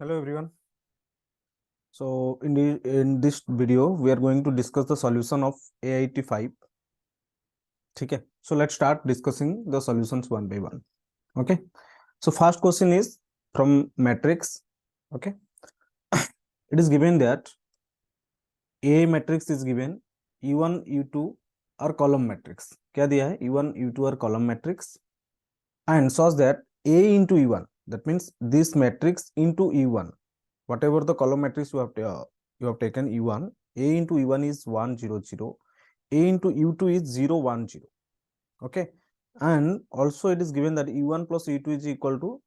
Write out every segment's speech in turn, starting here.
Hello everyone. So in this video we are going to discuss the solution of AIT 5. ठीक है. So let's start discussing the solutions one by one. Okay. So first question is from matrix. Okay. It is given that A matrix is given U1 U2 और column matrix. क्या दिया है? U1 U2 और column matrix and such that A into U1, that means this matrix into U1, whatever the column matrix you have taken U1, A into U1 is 1 0 0, A into U2 is 0 1 0. Okay, and also it is given that U1 plus U2 is equal to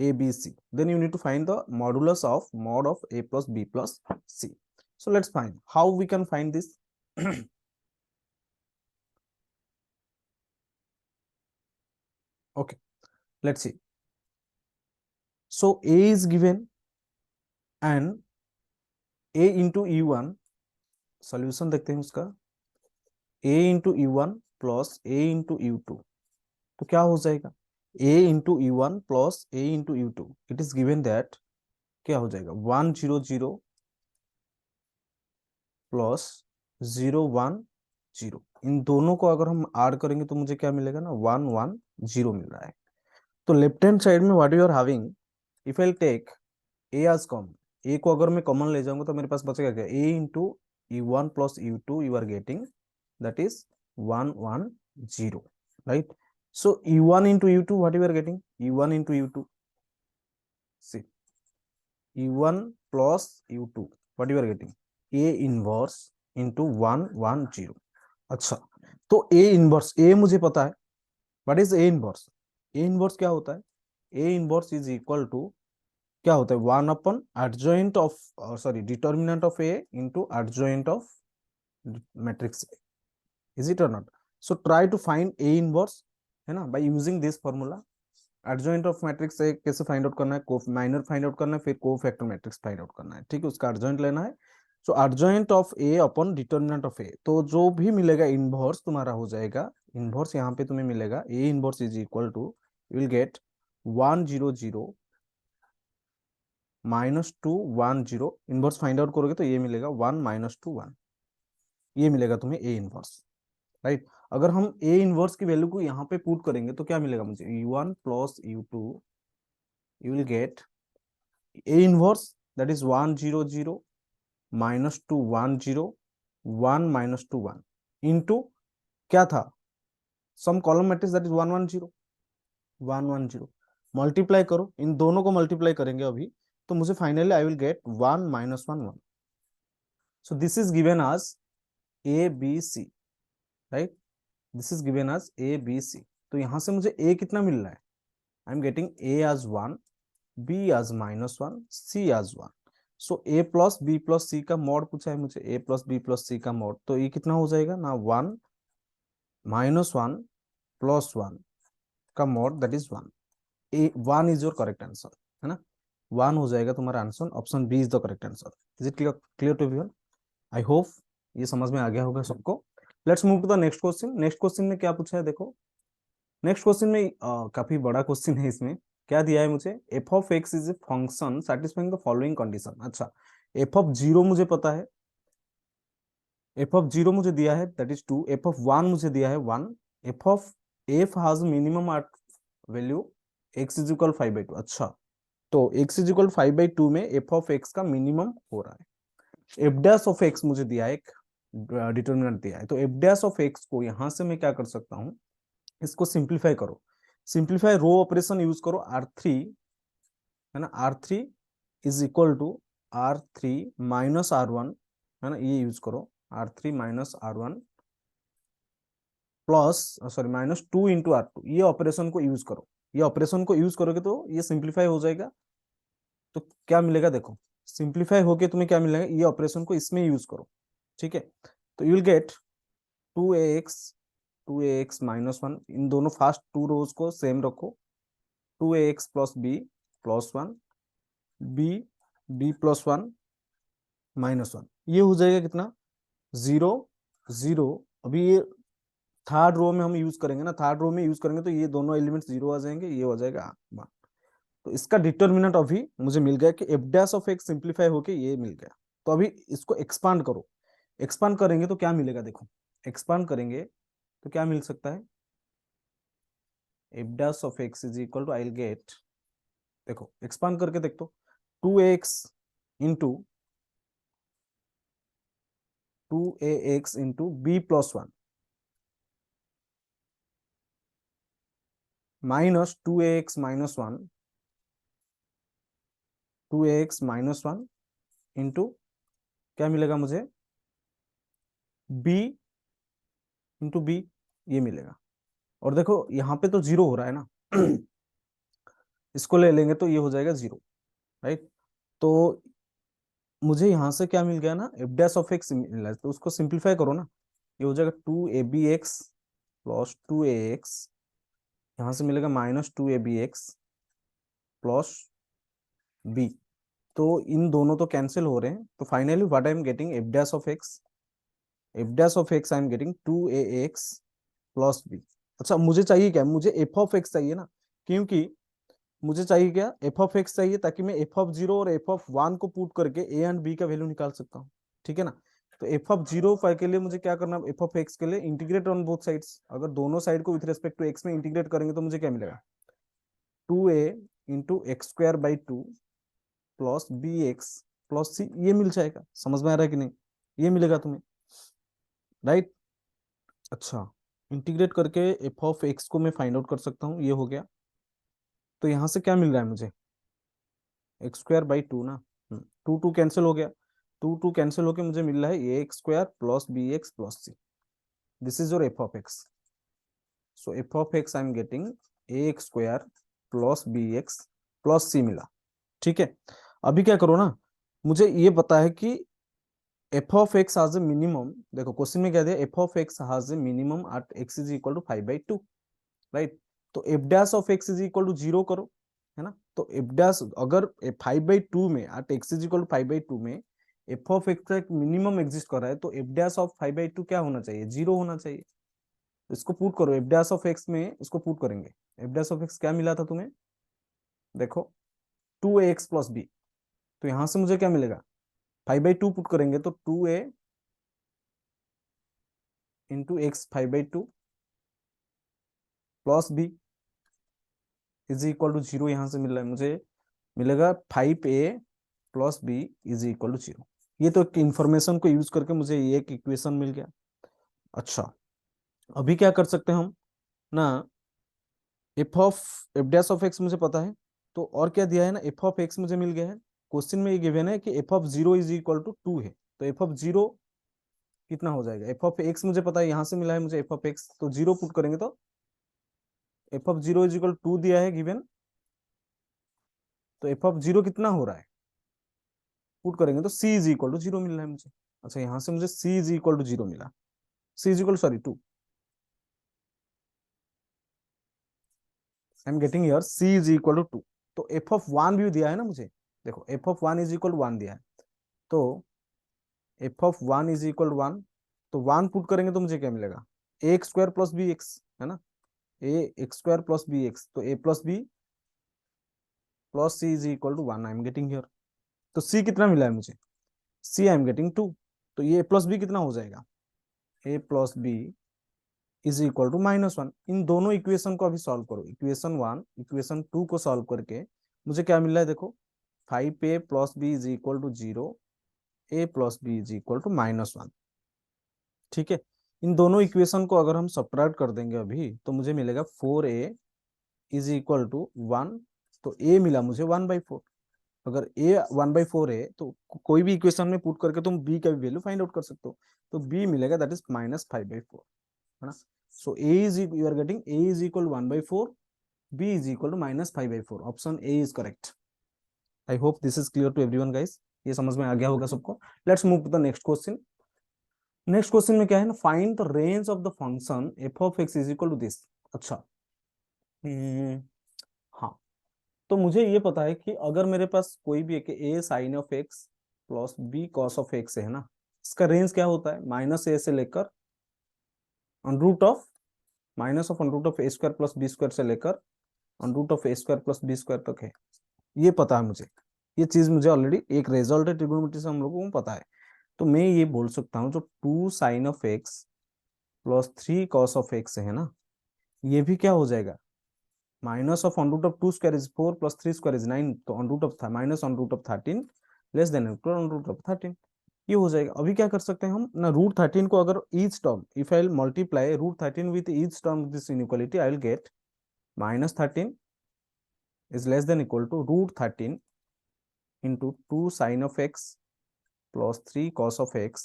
ABC. Then you need to find the modulus of mod of A plus B plus C. So let's find how we can find this. Okay, let's see. So A is given and A into U1, solution देखते हैं उसका. A into U1 plus A into U2, तो क्या हो जाएगा? A into U1 plus A into U2, it is given that क्या हो जाएगा? 1 0 0 plus 0 1 0. इन दोनों को अगर हम ऐड करेंगे तो मुझे क्या मिलेगा ना? 1 1 0 मिल रहा है. तो लेफ्ट हैंड साइड में what you are having, if I take A as common, A को अगर मैं कॉमन ले जाऊंगा तो मेरे पास बचेगा क्या? A into U1 plus U2 you are getting, that is 1 1 0, right? So U1 into U2, what you are getting? U1 into U2, see, U1 plus U2, what you are getting? A inverse into 1 1 0. अच्छा, तो A inverse, A मुझे पता है. What is A inverse? A inverse क्या होता है? A inverse is equal to क्या होता है? 1 अपन adjoint of determinant of A into adjoint of matrix A. Is it or not? So try to find A inverse, है ना, by using this formula. Adjoint of matrix A कैसे find out करना है? को minor find out करना है, फिर cofactor matrix find out करना है. ठीक है, उसका adjoint लेना है. सो adjoint of A upon determinant of A, तो जो भी मिलेगा इनवर्स तुम्हारा हो जाएगा. इनवर्स यहाँ पे तुम्हें मिलेगा A inverse is equal to, you will get 1 0 0 minus 2 1 0. Inverse find out करोगे तो ये मिलेगा 1 माइनस 2 1. ये मिलेगा तुम्हें ए इनवर्स, राइट. अगर हम ए इनवर्स की वैल्यू को यहाँ पे पुट करेंगे तो क्या मिलेगा मुझे? U1 plus U2, you will get a inverse that is 1 0 0 minus 2 1 0 1 minus 2 1 into क्या था? Some column matrix that is 1 1 0 1 1 0. Multiply करो, इन दोनों को मल्टीप्लाई करेंगे अभी, तो मुझे finally I will get 1 minus 1 1. So this is given as a b c, right. This is given as a b c. तो यहां से मुझे ए कितना मिल रहा है? I am getting a as 1, b as -1, c as 1. So a plus B plus c का mod पूछा है मुझे, a plus B plus c का मॉड, तो ये कितना हो जाएगा ना? 1 -1 प्लस 1 का mod that is 1. A 1 is your correct answer, है ना? 1 हो जाएगा तुम्हारा answer. Option B is the correct answer. Is it clear to everyone? I hope ये समझ में आ गया होगा सबको. Let's move to the next question. Next question में क्या पूछा है देखो. नेक्स्ट क्वेश्चन में काफी बड़ा क्वेश्चन है. इसमें क्या दिया है मुझे? F of x is a function satisfying the following condition. अच्छा, एफ ऑफ जीरो मुझे पता है. एफ ऑफ जीरो मुझे दिया है दैट इज 2. एफ ऑफ 1 मुझे दिया है 1. F has minimum at value X is equal 5/2. अच्छा, तो एक्स इज इक्वल 5/2 में एफ ऑफ एक्स का मिनिमम हो रहा है. एफ डैश ऑफ एक्स मुझे दिया है, एक डिटर्मिनेंट दिया है. तो एफ डैश ऑफ एक्स को यहां से मैं क्या कर सकता हूं? इसको सिंप्लीफाई करो. सिंप्लीफाई रो ऑपरेशन यूज करो. R3, है ना, R3 is equal to R3 minus R1, है ना, ये यूज करो. R3 minus R1 plus -2 into R2. ये ऑपरेशन को यूज करो. ये ऑपरेशन को यूज करोगे तो ये सिंप्लीफाई हो जाएगा. तो क्या मिलेगा देखो, सिंप्लीफाई होके तुम्हें क्या मिलेगा? ये ऑपरेशन को इसमें यूज करो. ठीक है, तो यू विल गेट 2ax -1. इन दोनों फास्ट टू रोज को सेम रखो. 2ax plus B plus 1, B plus 1 -1. ये हो जाएगा कितना? 0 0. अभी ये थर्ड रो में हम यूज करेंगे ना, थर्ड रो में यूज करेंगे तो ये दोनों एलिमेंट्स 0 आ जाएंगे, ये हो जाएगा 1. तो इसका डिटर्मिनेंट अभी मुझे मिल गया कि F dash of x simplify होके ये मिल गया। तो अभी इसको एक्सपांड करो, एक्सपांड करेंगे तो क्या मिलेगा, देखो एक्सपांड करेंगे तो क्या मिल सकता है, F dash of x is equal to, I will get, देखो एक्सपांड करके देख तो, 2x into 2ax into B plus 1 minus 2ax minus 1, 2ax minus 1 into क्या मिलेगा मुझे, b इंटू बी, ये मिलेगा। और देखो यहाँ पे तो जीरो हो रहा है ना इसको ले लेंगे तो ये हो जाएगा जीरो, राइट। तो मुझे यहाँ से क्या मिल गया ना, एफ डैश ऑफ एक्स मिल रहा है, तो उसको सिंप्लीफाई करो ना, ये हो जाएगा 2ab x प्लस 2ax, यहाँ से मिलेगा minus 2ab x plus b। तो इन दोनों तो कैंसिल हो रहे हैं, तो finally what I am getting, F dash of x, F dash of x I am getting 2ax plus b। अच्छा मुझे चाहिए क्या, मुझे एफ ऑफ एक्स चाहिए ना, क्योंकि मुझे चाहिए क्या, एफ ऑफ एक्स चाहिए, ताकि मैं एफ ऑफ जीरो और एफ ऑफ वन को पुट करके ए एंड बी का वैल्यू निकाल सकता हूँ, ठीक है ना। तो एफ ऑफ जीरो के लिए मुझे क्या करना, एफ ऑफ एक्स के लिए इंटीग्रेट ऑन बोथ साइड्स, अगर दोनों साइड को विथ रेस्पेक्ट टू एक्स में इंटीग्रेट करेंगे तो मुझे क्या मिलेगा, 2a into x² by 2 plus bx plus c, ये मिल जाएगा। समझ में आ रहा है कि नहीं, ये मिलेगा तुम्हें, राइट। अच्छा, इंटीग्रेट करके एफ ऑफ एक्स को मैं फाइंड आउट कर सकता हूँ, ये हो गया। तो यहाँ से क्या मिल रहा है मुझे, x² बाई 2 ना, टू टू कैंसिल हो गया, टू टू कैंसिल होके मुझे मिल रहा है a x square plus b x plus c, this is your f of x. So f of x I am getting a x square plus b x plus c मिला, ठीक है। अभी क्या करो ना, मुझे ये पता है कि F of x has a minimum, देखो क्वेश्चन में क्या दिया, f of x has a minimum at x is equal to 5/2, right. तो f dash of x is equal to zero करो, है ना। तो एफ डैश अगर 5/2 में at x is equal to 5/2 में एफ ऑफ एक्स का एक मिनिमम एग्जिस्ट कर रहा है, तो एफ डैश ऑफ 5/2 क्या होना चाहिए, जीरो होना चाहिए। तो इसको पुट करो, एफ डैश ऑफ एक्स में इसको पुट करेंगे, एफ डैश ऑफ एक्स क्या मिला था तुम्हें, देखो 2ax प्लस बी। तो यहां से मुझे क्या मिलेगा, 5/2 पुट करेंगे तो 2a into X 5/2 plus B is equal to zero, यहां से मिल रहा है मुझे, मिलेगा 5a plus B is equal to zero. ये तो इंफॉर्मेशन को यूज करके मुझे ये एक इक्वेशन मिल गया। अच्छा, अभी क्या कर सकते हैं हम ना, F of f dash of x मुझे पता है, तो और क्या दिया है ना, एफ ऑफ एक्स मुझे मिल गया है। क्वेश्चन में ये गिवन है कि F of zero is equal to 2 है, तो एफ ऑफ जीरो कितना हो जाएगा, एफ ऑफ एक्स मुझे पता है, यहाँ से मिला है मुझे एफ ऑफ एक्स, तो जीरो पुट करेंगे तो F of zero is equal 2 दिया है गिवन, तो एफ ऑफ जीरो कितना हो रहा है, पुट करेंगे तो c is equal to zero मिल रहा है मुझे। अच्छा, यहाँ से मुझे c is equal to zero मिला, c is equal sorry 2, I am getting here c is equal to 2। तो एफ ऑफ वन भी दिया है ना मुझे, देखो f of one is equal to 1 दिया है, तो F of one is equal to 1, तो 1 पुट करेंगे तो मुझे क्या मिलेगा, a x square plus b x, है ना, a x square plus b x, तो a plus B plus c is equal to 1 I am getting here. तो सी कितना मिला है मुझे, सी आई एम गेटिंग 2, तो ये ए प्लस बी कितना हो जाएगा, a plus B is equal to -1। इन दोनों इक्वेशन को अभी सॉल्व करो, इक्वेशन 1 इक्वेशन 2 को सॉल्व करके मुझे क्या मिल रहा है, देखो 5a plus B is equal to 0, A plus B is equal to -1, ठीक है। इन दोनों इक्वेशन को अगर हम सब्ट्रैक्ट कर देंगे अभी, तो मुझे मिलेगा 4a इज इक्वल टू 1, तो a मिला मुझे 1/4। अगर a 1/4 है तो कोई भी इक्वेशन में पुट करके तुम b का भी वैल्यू फाइंड आउट कर सकते हो, तो b मिलेगा दैट इज -5/4, है ना। So a is you are getting a is equal 1/4, b is equal to -5/4, option a is correct. I hope this is clear to everyone guys, ये समझ में आ गया होगा सबको। Let's move to the next question. Next question में क्या है ना, find the range of the function F of x is equal to this. अच्छा, हम्म, हाँ, तो मुझे ये पता है कि अगर मेरे पास कोई भी एक a sine of x plus b cos of x है ना, इसका रेंज क्या होता है, -a से लेकर under root of A square plus B square से लेकर under root of A square plus B square तक है, ये पता है मुझे, ये चीज मुझे ऑलरेडी एक रिजल्ट है ट्रिग्नोमेट्री से हम लोगों को पता है। तो मैं ये बोल सकता हूँ जो 2 sin of x plus 3 cos of x है ना, ये भी क्या हो जाएगा, minus of under root of 2 square is 4 plus 3 square is 9, तो under root of minus under root of 13 less than under root of 13, ये हो जाएगा। अभी क्या कर सकते हैं हम ना, रूट 13 को अगर each term, if I multiply root 13 with each term this inequality, I will get -13 is less than equal to root 13 into 2 sin of x plus 3 cos of x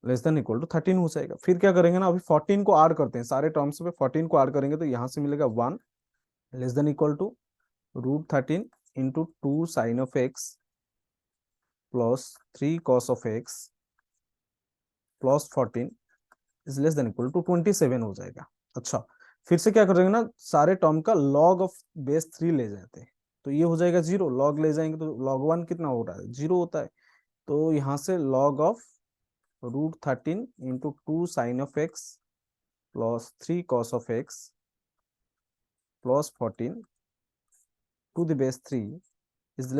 less than equal to 13 हो जाएगा। फिर क्या करेंगे ना, अभी 14 को add करते हैं, सारे टर्म्स पे 14 को ऐड करेंगे तो यहां से मिलेगा 1 less than equal to root 13 into 2 sin of x plus 3 cos of x plus 14 is less than equal to 27 हो जाएगा। अच्छा, फिर से क्या करेंगे ना, सारे टर्म का log ऑफ बेस 3 ले जाते हैं, तो ये हो जाएगा 0, log ले जाएंगे तो log 1 कितना हो रहा है, 0 होता है। तो यहाँ से log of root 13 into 2 sin of x plus 3 cos of x plus 14 the the base 3 is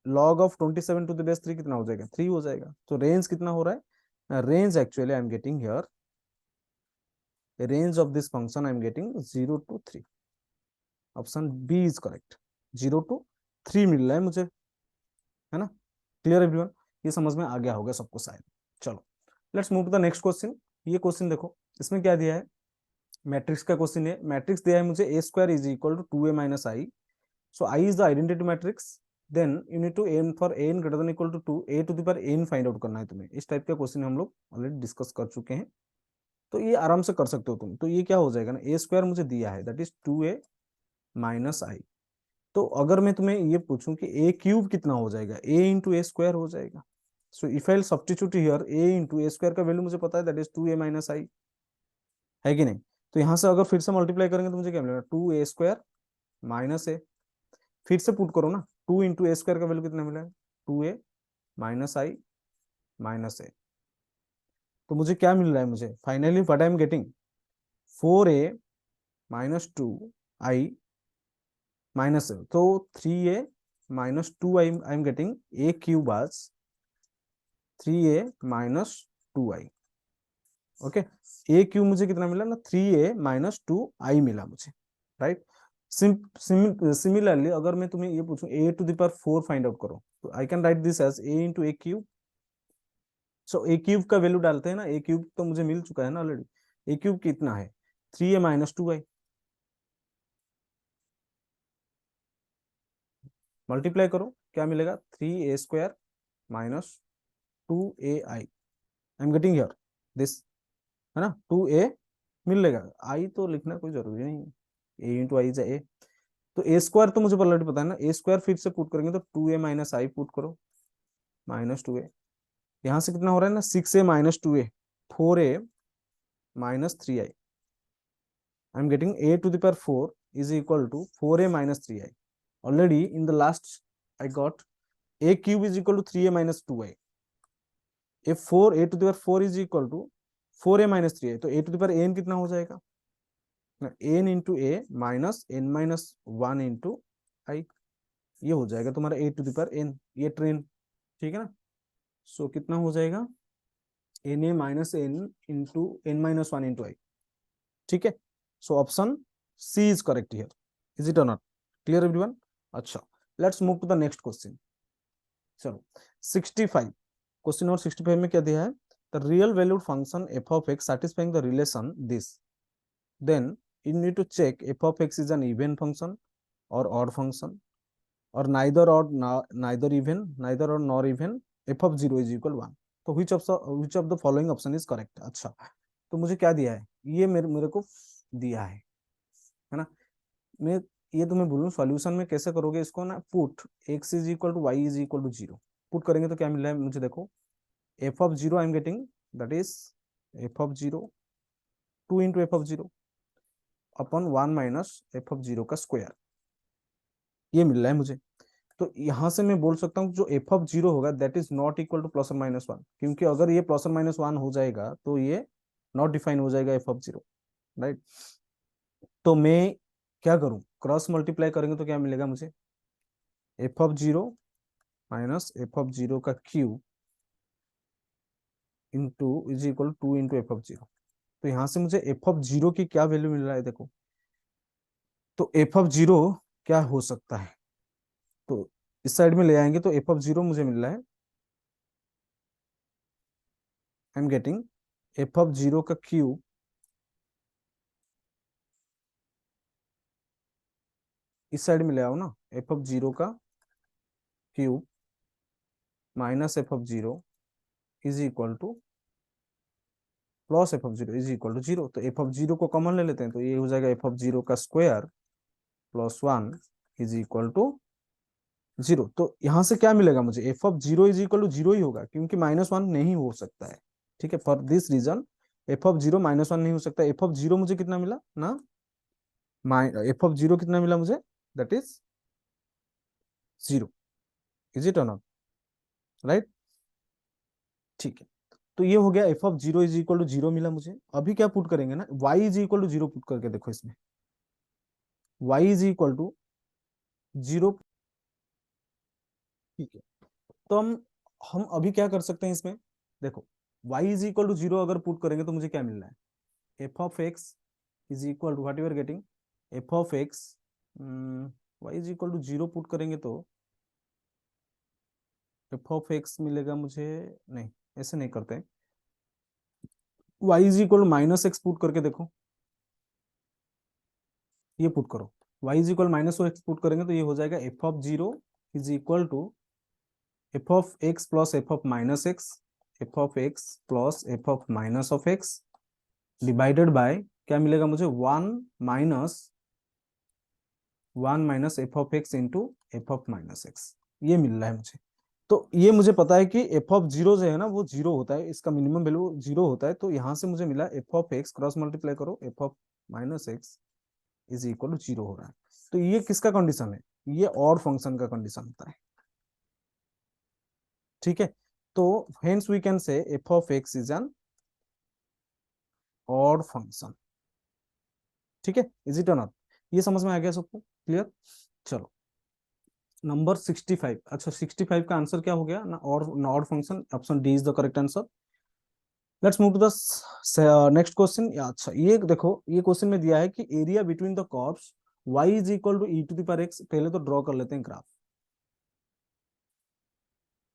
log of 27 to the base 3 कितना हो जाएगा, 3 हो जाएगा। तो रेंज कितना हो रहा है, range actually I am getting here, range of this function I am getting 0 to 3, option B is correct, 0 to 3 मिल रहा है मुझे, है ना। क्लियर एवरीवन, ये समझ में आ गया होगा सबको शायद। चलो let's move to the next question. ये क्वेश्चन देखो, इसमें क्या दिया है, मैट्रिक्स का क्वेश्चन है। मैट्रिक्स दिया है मुझे a square is equal to 2a minus I, so I is the identity matrix, then you need to n for n greater than equal to 2 a to the power n find out करना है तुम्हें। इस type का question हम लोग already discuss कर चुके हैं, तो ये आराम से कर सकते हो तुम। तो ये क्या हो जाएगा ना, ए स्क्वायर मुझे दिया है दैट इज 2a माइनस आई। तो अगर मैं तुम्हें ये पूछूं कि ए क्यूब कितना हो जाएगा, ए इंटू ए स्क्वायर हो जाएगा। So if I substitute here A into A square का वैल्यू मुझे पता है दैट इज 2a माइनस आई, है कि नहीं। तो यहाँ से अगर फिर से मल्टीप्लाई करेंगे तो मुझे क्या मिलेगा, 2a स्क्वायर माइनस ए, फिर से पुट करो ना, 2 इंटू ए स्क्वायर का वैल्यू कितना मिलेगा, 2a minus I minus a. तो मुझे क्या मिल रहा है, मुझे finally what I am getting 4a minus 2i minus a, तो 3a minus 2i I am getting a cube as 3a minus 2i। Okay, A cube मुझे कितना मिला ना, 3a माइनस 2i मिला मुझे, राइट। सिमिलरली अगर मैं तुम्हें ये पूछूं a to the power 4 find out करो, तो I can write this as a into a cube. So a cube का वैल्यू डालते हैं ना, ए क्यूब तो मुझे मिल चुका है ना ऑलरेडी। ए क्यूब कितना है, 3a माइनस 2i, मल्टीप्लाई करो क्या मिलेगा, 3a square minus 2ai I am getting here this, है ना। 2a मिलेगा, आई तो लिखना कोई जरूरी नहीं है, ए इंटू आई ए। तो ए स्क्वायर तो मुझे ऑलरेडी पता है ना, ए स्क्वायर फिर से पुट करेंगे तो 2a माइनस आई पुट करो माइनस 2a, यहाँ से कितना हो रहा है ना, 6a minus 2a, 4a minus 3i, I am getting a to the power 4 is equal to 4a minus 3i। Already in the last I got a cube is equal to 3a minus 2i, a to the power 4 is equal to 4a minus 3i, तो a to the power n कितना हो जाएगा, n into a minus n minus 1 into I, ये हो जाएगा तुम्हारा a to the power n, ये ट्रेन, ठीक है ना। सो कितना हो जाएगा, n a minus n into n minus 1 into I, ठीक है। सो option C is correct here, is it और नॉट, क्लियर एवरीवन। अच्छा, let's move to the next question. चलो 65 क्वेश्चन नंबर 65 में क्या दिया है, the real valued function F of X satisfying the relation this, then you need to check f of x is an even function or odd function or neither odd neither even neither odd nor even f of 0 is equal 1, तो which of the following option is correct। अच्छा, तो मुझे क्या दिया है, ये मेरे को दिया है ना। मैं ये तुम्हें बोलूं सॉल्यूशन में कैसे करोगे इसको ना, put x is equal to Y is equal to 0 put करेंगे तो क्या मिल रहा है मुझे, देखो f of 0 I am getting that is f of 0 2 into F of 0 upon 1 minus F of 0 का स्क्वायर, ये मिल रहा है मुझे। तो यहां से मैं बोल सकता हूँ जो एफ ऑफ 0 होगा that is not equal to plus और माइनस 1, क्योंकि अगर ये प्लस और माइनस 1 हो जाएगा तो ये नॉट डिफाइन हो जाएगा एफ ऑफ 0, राइट। तो मैं क्या करूं, क्रॉस मल्टीप्लाई करेंगे तो क्या मिलेगा मुझे, F of zero minus F of zero का cube into is equal to into F of zero. तो यहाँ से मुझे एफ ऑफ जीरो की क्या वैल्यू मिल रहा है देखो, तो एफ ऑफ जीरो क्या हो सकता है, तो इस साइड में ले आएंगे तो एफ ऑफ जीरो मुझे मिल रहा है, I am getting F of zero का क्यूब इस साइड में ले आओ ना, एफ ऑफ जीरो का cube minus F of zero is equal to plus F of zero is equal to zero. तो एफ ऑफ जीरो को कॉमन ले लेते हैं, तो ये हो जाएगा एफ ऑफ जीरो का square plus one is equal to zero. तो यहाँ से क्या मिलेगा मुझे, F of zero is equal to zero ही होगा, क्योंकि माइनस वन नहीं हो सकता है। ठीक है, for this reason F of zero minus one नहीं हो सकता। एफ ऑफ जीरो मुझे कितना मिला ना, एफ ऑफ जीरो कितना मिला मुझे, that is zero. Is it और नॉट, राइट। ठीक है, तो ये हो गया F of zero is equal to zero मिला मुझे। अभी क्या पुट करेंगे ना, Y is equal to zero put करके देखो इसमें, Y is equal to zero. ठीक है, तो हम अभी क्या कर सकते हैं इसमें, देखो y is equal to zero अगर पुट करेंगे तो मुझे क्या मिल रहा है, F of x is equal to what you are getting, F of X y is equal to zero put करेंगे तो एफ ऑफ एक्स मिलेगा मुझे, नहीं ऐसे नहीं करते, y is equal to minus X put करके देखो, ये पुट करो, y is equal minus X put करेंगे तो ये हो जाएगा F of zero is equal to F of x plus F of minus X, F of x plus F of minus of X divided by क्या मिलेगा मुझे, one minus F of x into F of minus X, ये मिल रहा है मुझे। तो ये मुझे पता है कि एफ ऑफ जीरो जो है ना वो जीरो होता है, इसका मिनिमम वैल्यू जीरो होता है। तो यहाँ से मुझे मिला f of x cross multiply करो, f of minus x is equal to zero हो रहा है। तो ये किसका कंडीशन है, ये और फंक्शन का कंडीशन होता है। ठीक है, तो hence we can say F of x is an odd function. ठीक है, इज इट और नॉट, ये समझ में आ गया सबको, क्लियर। चलो नंबर 65, अच्छा 65 का आंसर क्या हो गया ना, और not function, option D is the correct answer. Let's move to the next question. अच्छा ये देखो, ये क्वेश्चन में दिया है कि area between the curves y is equal to E to the power x, पहले तो ड्रॉ कर लेते हैं ग्राफ।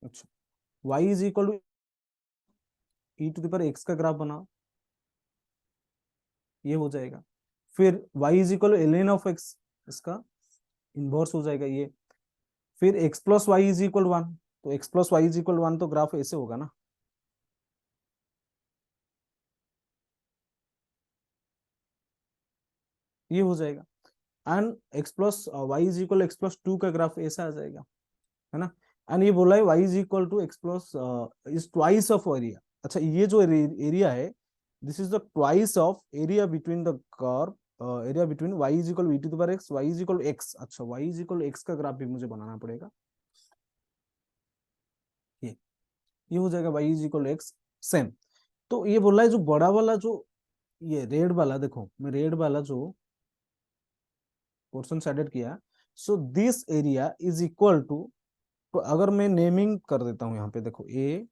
अच्छा y is equal to E to the power x का ग्राफ बना, ये हो जाएगा। फिर y is equal to ln of x, इसका इनवर्स हो जाएगा ये। फिर x plus y is equal one, तो x plus y is equal one, तो ग्राफ ऐसे होगा ना, ये हो जाएगा। And x plus y is equal x plus two का ग्राफ ऐसा आ जाएगा, है ना। एंड ये बोला है y is equal to x plus is twice of area. अच्छा ये जो एरिया है, this is the twice of area between the curve, area between y is equal to power x, y is equal to x। अच्छा y is equal to x का graph भी मुझे बनाना पड़ेगा, ये ये हो जाएगा y is equal to x same. तो ये बोला है जो बड़ा वाला जो, ये रेड वाला देखो, मैं रेड वाला जो पोर्शन एडेड किया, so this area is equal to, तो अगर मैं नेमिंग कर देता हूं यहाँ पे देखो, ए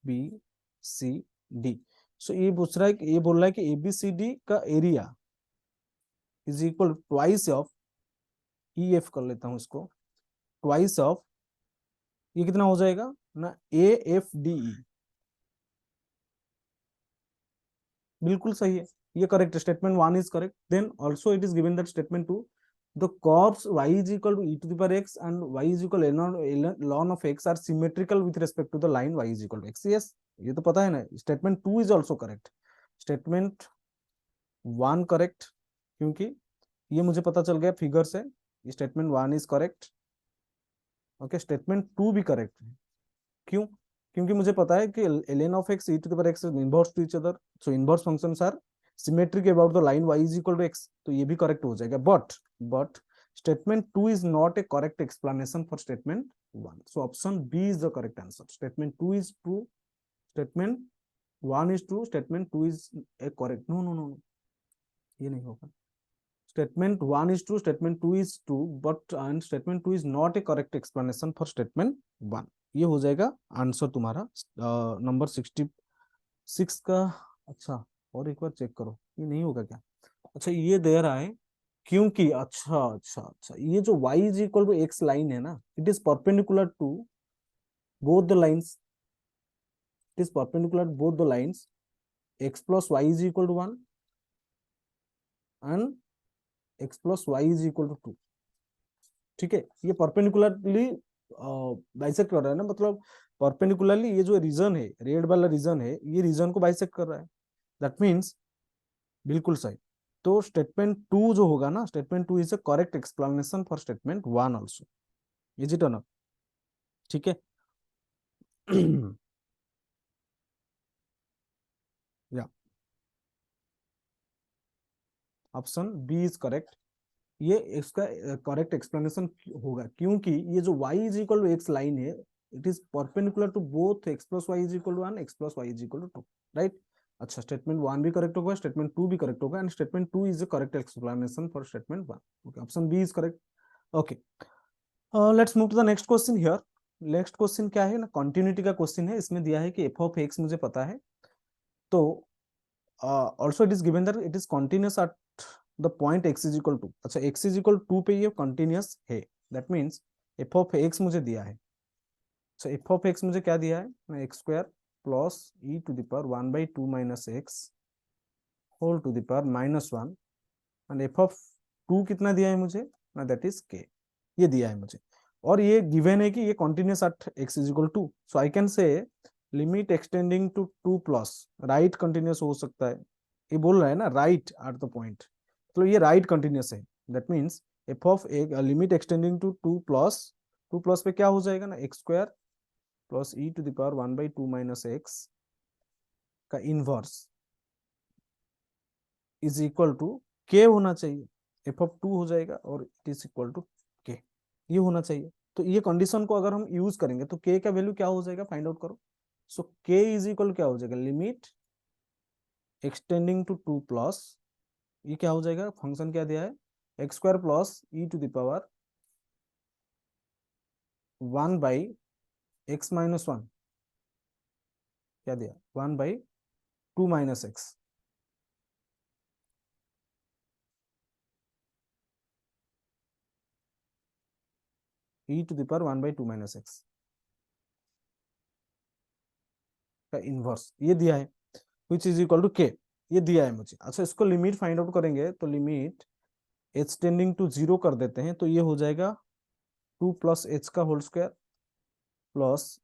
बी सी डी, सो ये पूछ रहा है कि, ये बोल रहा है कि ए बी सी डी का area is equal twice of E F, कर लेता हूं इसको, ट्वाइस ऑफ, ये कितना हो जाएगा ना, ए एफ डी ई, बिल्कुल सही है, ये correct, statement one is correct. Then also it is given that statement two the curves y is equal to e to the power x and y is equal to ln of x are symmetrical with respect to the line y is equal to x। yes, ये तो पता है ना। Statement two is also correct, statement one correct, क्योंकि ये मुझे पता चल गया फिगर से, statement one is correct. Okay, statement two भी करेक्ट है, क्यों, क्योंकि मुझे पता है कि ln of x e to the power x is inverse to each other, so inverse functions are symmetric about the line y is equal to x, तो ये भी करेक्ट हो जाएगा। But statement two is not a correct explanation for statement one, so option B is the correct answer. Statement two is true, statement one is true, statement two is a correct, no no no, ये नहीं होगा। Statement 1 is true, statement 2 is true, but and statement 2 is not a correct explanation for statement 1. ये हो जाएगा answer तुम्हारा number 66 का। अच्छा, और एक बार चेक करो, ये नहीं होगा क्या? अच्छा, ये दे रहा है क्योंकि, अच्छा अच्छा अच्छा, ये जो y is equal to x line है ना, it is perpendicular to both the lines, it is perpendicular both the lines, x plus y is equal to 1 and x plus y is equal to 2। ठीक है, ये perpendicularly bisect कर रहा है ना, मतलब परपेंडिकुलरली ये जो रीजन है, रेड वाला रीजन है, ये रीजन को बाइसेक्ट कर रहा है। दैट मीन्स बिल्कुल सही। तो स्टेटमेंट 2 जो होगा ना, statement 2 is a correct explanation for statement 1 also. Is it और नॉट? ठीक है। या ऑप्शन बी इज करेक्ट। ये इसका करेक्ट एक्सप्लेनेशन होगा क्योंकि ये जो y is equal to x line है, it is perpendicular to both x plus y is equal to 1, x plus y is equal to 2, right. अच्छा, स्टेटमेंट 1 भी correct होगा, स्टेटमेंट 2 भी करेक्ट होगा, and statement 2 is the correct explanation for statement 1। Okay, option B is correct. Okay, let's move to the next question here. Next question क्या है ना, continuity का question है। इसमें दिया है कि एफ ऑफ एक्स मुझे पता है, तो also it is given that it is continuous at the point x is equal to, अच्छा x इज इक्वल टू पे ये कंटिन्यूअस है। That means f of x मुझे दिया है। अच्छा, एफ ऑफ एक्स मुझे क्या दिया है ना, x square plus e to the power 1/2 minus x whole to the power -1, and f of 2 कितना दिया है मुझे ना, दैट इज के। ये दिया है मुझे, और ये गिवन है कि ये continuous at x is equal to, so I can say limit x tending to 2 plus, right continuous हो सकता है। ये बोल रहा है ना राइट एट द पॉइंट, तो ये राइट कंटिन्यूअस है। दैट मीन्स एफ ऑफ एक लिमिट एक्सटेंडिंग टू 2 प्लस पे क्या हो जाएगा ना, x square plus e to the power 1/2 minus x का inverse is equal to k होना चाहिए। एफ ऑफ 2 हो जाएगा और इट इज इक्वल टू के, ये होना चाहिए। तो ये कंडीशन को अगर हम यूज करेंगे तो के का वैल्यू क्या हो जाएगा, फाइंड आउट करो। सो के इज इक्वल क्या हो जाएगा, लिमिट एक्सटेंडिंग टू 2 प्लस, ये क्या हो जाएगा, फंक्शन क्या दिया है, x square plus e to the power 1/x-1, क्या दिया, 1/2 minus x, e to the power 1/2 minus x का इनवर्स, ये दिया है, विच इज इक्वल टू के, ये दिया है मुझे। अच्छा, इसको लिमिट फाइंड आउट करेंगे तो लिमिट एच टेंडिंग टू 0 कर देते हैं, तो ये हो जाएगा 2 प्लस एच का whole square plus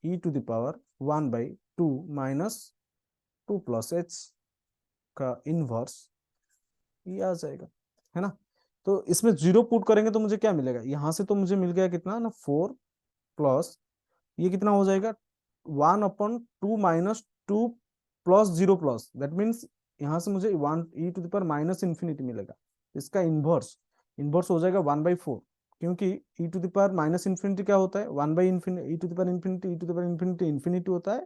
e to the power 1/2 minus 2 plus h का इनवर्स, ये आ जाएगा, है ना। तो इसमें 0 पुट करेंगे तो मुझे क्या मिलेगा, यहां से तो मुझे मिल गया कितना ना 4 प्लस, ये कितना हो जाएगा 1/2 minus 2 plus 0 plus, that means यहाँ से मुझे 1 e to the power minus infinity मिलेगा। इसका इनवर्स, इनवर्स हो जाएगा 1/4, क्योंकि e to the power minus infinity क्या होता है, 1/इन्फिनिटी, e to the power infinity, e to the power infinity infinity होता है।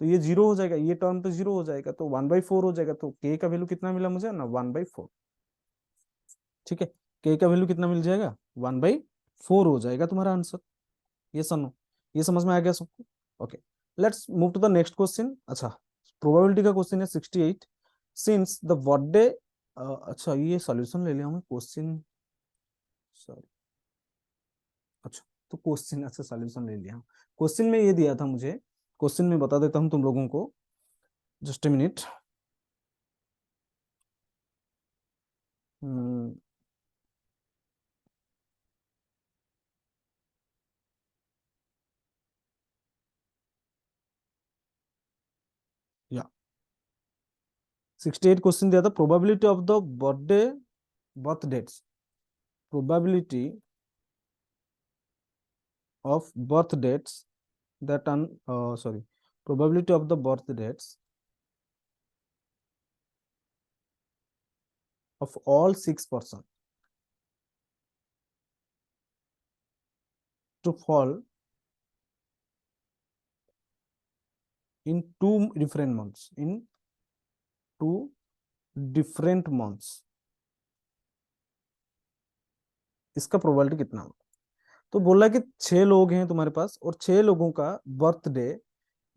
तो ये 0 हो जाएगा, ये टर्म तो 0 हो जाएगा, तो 1/4 हो जाएगा। तो के का वैल्यू कितना मिला मुझे ना, 1/4। ठीक है, के का वैल्यू कितना मिल जाएगा, 1/4 हो जाएगा तुम्हारा आंसर। ये सुनो, ये समझ में आ गया सबको? Okay, let's move to the next question. अच्छा, प्रोबेबिलिटी का क्वेश्चन है 68, सिंस द बर्थडे, अच्छा ये सॉल्यूशन ले लिया हूँ क्वेश्चन, सॉरी, अच्छा तो क्वेश्चन, अच्छा सॉल्यूशन ले लिया। क्वेश्चन में ये दिया था मुझे, क्वेश्चन में बता देता हूँ तुम लोगों को, जस्ट ए मिनट। या 68 क्वेश्चन दिया था, probability of the birthday, birth dates, probability of birth dates that sorry, probability of the birth dates of all 6% to fall in two different months, in two different months, इसका probability कितना होगा। तो बोला कि 6 लोग हैं तुम्हारे पास और 6 लोगों का बर्थडे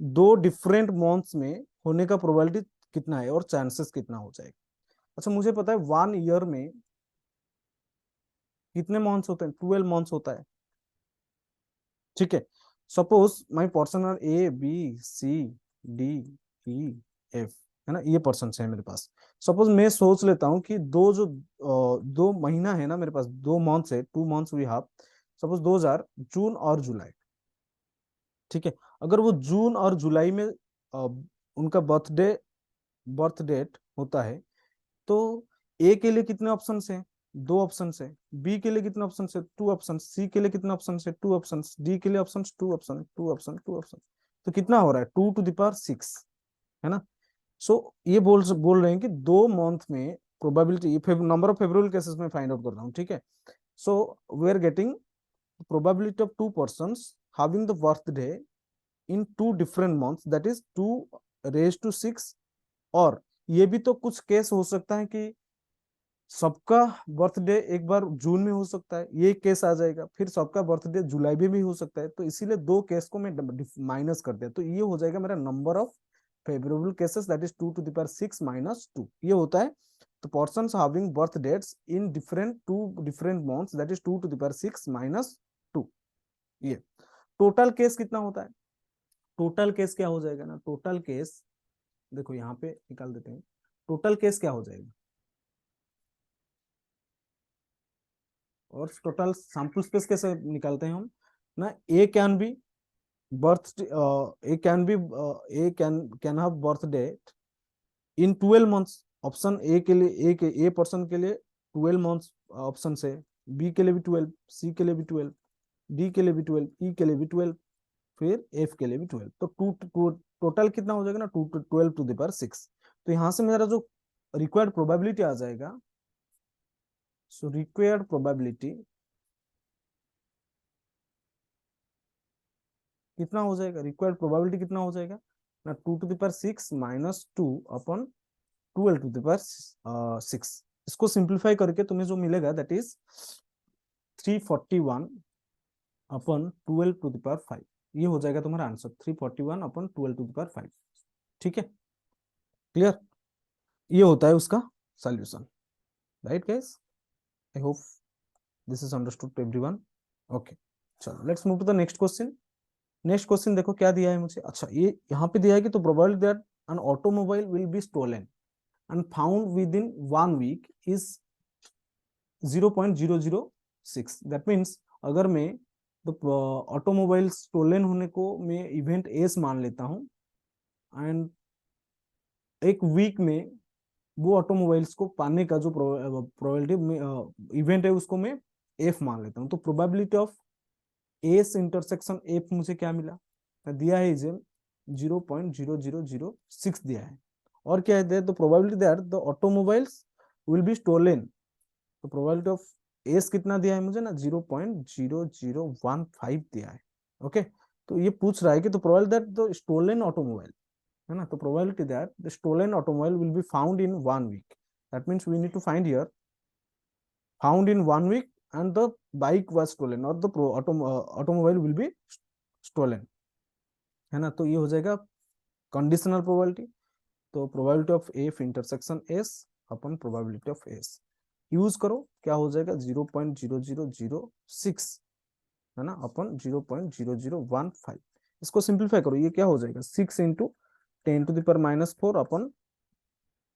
2 डिफरेंट मंथ्स में होने का प्रोबेबिलिटी कितना है और चांसेस कितना हो जाएगा। अच्छा मुझे पता है 1 ईयर में कितने मंथ्स होते हैं, 12 मंथ्स होता है। ठीक है, suppose my person are A B C D E F, है ना, ये पर्सन है मेरे पास। सपोज मैं सोच लेता हूँ कि 2 महीना है ना मेरे पास, 2 मंथ्स है, 2 मंथ्स वी हैव। सपोज 2000 जून और जुलाई। ठीक है, अगर वो जून और जुलाई में उनका बर्थ डेट होता है, तो ए के लिए कितने ऑप्शन है, 2 ऑप्शन है। बी के लिए कितने ऑप्शन है, 2 ऑप्शन। सी के लिए कितने ऑप्शन है, 2 ऑप्शन। डी के लिए ऑप्शन 2 ऑप्शन, 2 ऑप्शन, 2 ऑप्शन। तो कितना हो रहा है, 2 टू द पावर 6, है ना। सो ये बोल रहे हैं कि 2 मंथ में probability, number of favourable cases में फाइंड आउट कर रहा हूँ। ठीक है, so we are getting probability of 2 person having the birthday in 2 different months, that is 2 raised to 6। और ये भी तो कुछ केस हो सकता है कि सबका बर्थडे एक बार जून में हो सकता है, ये केस आ जाएगा। फिर सबका बर्थडे जुलाई में भी हो सकता है, तो इसीलिए 2 केस को मैं माइनस कर दिया, तो ये हो जाएगा मेरा number of favourable cases, that is 2 to the power 6 - 2 ये होता है। तो person having birth dates in different 2 different months, that is 2 to the power 6 - 2। ये टोटल केस कितना होता है, टोटल केस क्या हो जाएगा ना, टोटल केस देखो यहाँ पे निकाल देते हैं। टोटल केस क्या हो जाएगा, और टोटल सैंपल स्पेस कैसे निकालते हैं हम ना, a can be birth a can be a can have birth date in 12 months. Option a के लिए, ए पर्सन के लिए 12 मंथ्स ऑप्शन है। बी के लिए भी 12, सी के लिए भी 12, डी के लिए भी 12, ई के लिए भी 12, फिर एफ के लिए भी 12। तो टोटल कितना हो जाएगा ना, 2 12 टू द पावर 6। तो यहाँ से मेरा जो रिक्वायर्ड प्रोबेबिलिटी आ जाएगा, सो रिक्वायर्ड प्रोबेबिलिटी कितना हो जाएगा, रिक्वायर्ड प्रोबेबिलिटी कितना हो जाएगा ना, 2 to the power 6 - 2 12 to the power 6। इसको सिंप्लीफाई करके तुम्हें जो मिलेगा that is 341/12 to the power 5। ये हो जाएगा तुम्हारा आंसर, 341/12 टू द पावर 5। ठीक है, क्लियर, ये होता है उसका solution. Right guys, I hope this is understood to everyone. Okay, चलो let's move to the next question. Next question देखो क्या दिया है मुझे। अच्छा, ये यहाँ पे दिया है कि तो probability that an automobile will be stolen and found within 1 week is 0.006। That means अगर मैं तो ऑटोमोबाइल स्टोलन होने को मैं इवेंट एस मान लेता हूँ, एंड एक वीक में वो ऑटोमोबाइल्स को पाने का जो प्रोबेबिलिटी इवेंट है उसको मैं एफ मान लेता हूँ। तो probability of S intersection F मुझे क्या मिला, दिया है इसे 0.0006 दिया है। और क्या है, तो probability that the automobiles will be stolen, तो प्रोबेबिलिटी ऑफ एस कितना दिया है मुझे ना, 0.0015 दिया है। ओके, तो ये पूछ रहा है कि तो probability that the stolen automobile, है ना, तो probability that the stolen automobile will be found in 1 week, that means we need to find here found in 1 week and the bike was stolen or the automobile will be stolen, है ना। तो ये हो जाएगा conditional probability. तो probability of F intersection S upon probability of S use करो, क्या हो जाएगा 0.0006, है ना, अपन 0.0015। इसको सिंप्लीफाई करो, ये क्या हो जाएगा 6 × 10⁻⁴ अपन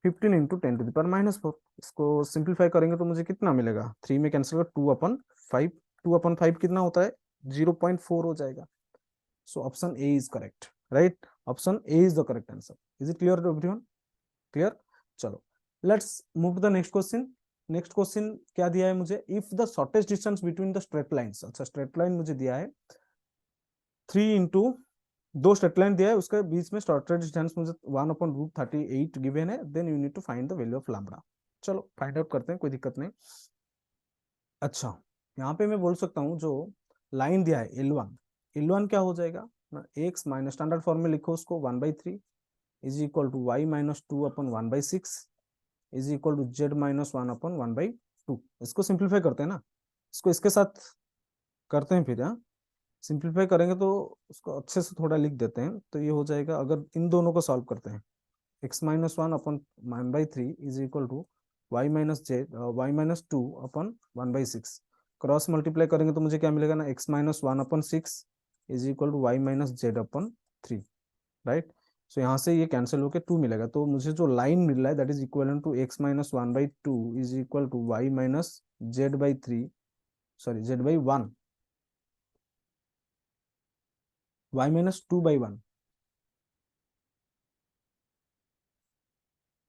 15 × 10⁻⁴। इसको सिंप्लीफाई करेंगे तो मुझे कितना मिलेगा, 3 में कैंसिल कर 2/5, 2/5 कितना होता है 0.4 हो जाएगा। So option a is correct, right, option a is the correct answer. Is it clear to everyone, clear. चलो let's move to the next question. Next question क्या दिया है मुझे, if the shortest distance between the straight lines. अच्छा, straight line मुझे दिया है 2 straight line दिया है, उसके बीच में शॉर्टेस्ट डिस्टेंस मुझे 1/√38 गिवन है, then you need to find the value of lambda. चलो फाइंड आउट करते हैं, कोई दिक्कत नहीं। अच्छा, यहाँ पे मैं बोल सकता हूँ जो लाइन दिया है L1, L1 क्या हो जाएगा ना, एक्स माइनस स्टैंडर्ड फॉर्म में लिखो उसको 1/3 is equal to y - 2/1/6 is equal to z - 1/1/2। इसको सिंप्लीफाई करते हैं ना, इसको इसके साथ करते हैं फिर। हाँ, सिंप्लीफाई करेंगे तो उसको अच्छे से थोड़ा लिख देते हैं, तो ये हो जाएगा, अगर इन दोनों को सॉल्व करते हैं, x-1 upon 1/3 is equal to y-2 upon 1/6, cross multiply करेंगे तो मुझे क्या मिलेगा ना, x-1/6 is equal to y-z/3, right. So यहाँ से ये कैंसिल होकर 2 मिलेगा, तो मुझे जो लाइन मिल रहा है that is equal to x-1/2 is equal to y-z/3, sorry z/1, y-2/1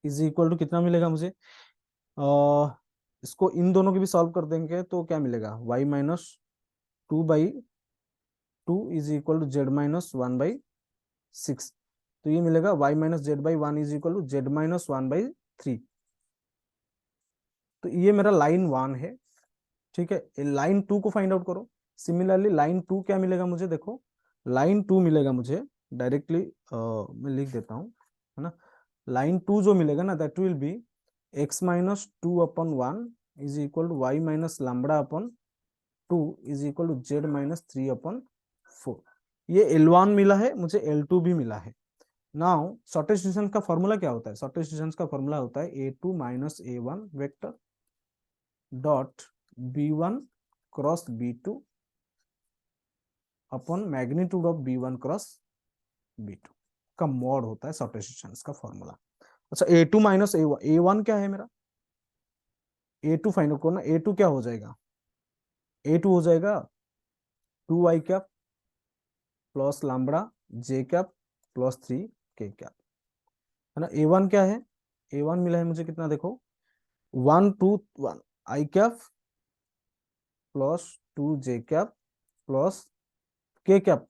is equal to कितना मिलेगा मुझे, इसको इन दोनों की भी सॉल्व कर देंगे तो क्या मिलेगा, y-2/2 is equal to z-1/6, तो ये मिलेगा y-z/1 is equal to z-1/3। तो ये मेरा लाइन 1 है, ठीक है। लाइन 2 को फाइंड आउट करो। सिमिलरली लाइन 2 क्या मिलेगा मुझे, देखो लाइन 2 मिलेगा मुझे डायरेक्टली, मैं लिख देता हूँ, है ना। लाइन 2 जो मिलेगा ना, that will be x-2/1 is equal to y-λ/2 is equal to z-3/4। ये L1 मिला है मुझे, L2 भी मिला है। नाउ शॉर्टेस्ट डिस्टेंस का फॉर्मूला क्या होता है, शॉर्टेस्ट डिस्टेंस का फॉर्मूला होता है a2 minus a1 vector dot b1 cross b2 upon magnitude of b1 cross b2 का मॉड होता है शॉर्टेस्ट डिस्टेंस का फॉर्मूला। अच्छा, a2 माइनस a1 क्या है मेरा, a2 फाइंड आउट करना, a2 क्या हो जाएगा, a2 हो जाएगा 2y cap plus lambda j cap plus 3k cap, है ना। a1 क्या है, a1 मिला है मुझे कितना, देखो 1 2 1 i cap plus 2j cap plus k cap,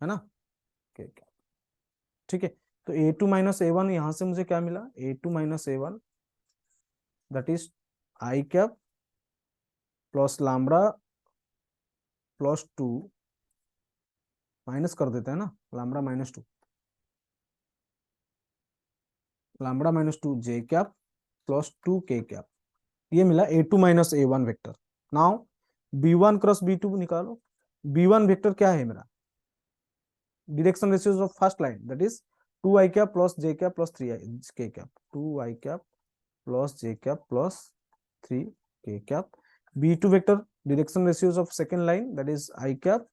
है ना, k कैप, ठीक है। तो a2 माइनस a1 यहां से मुझे क्या मिला, a2 minus a1 that is i cap plus lambda plus 2, minus कर देते हैं ना, लैम्बडा-2, लैम्बडा-2 j cap plus 2k cap, ये मिला a2 minus a1 vector. Now b1 cross b2 निकालो। b1 वेक्टर क्या है मेरा, direction ratios of first line that is 2i cap plus j cap plus 3k cap, 2i cap plus j cap plus 3k cap. b2 vector direction ratios of second line that is i cap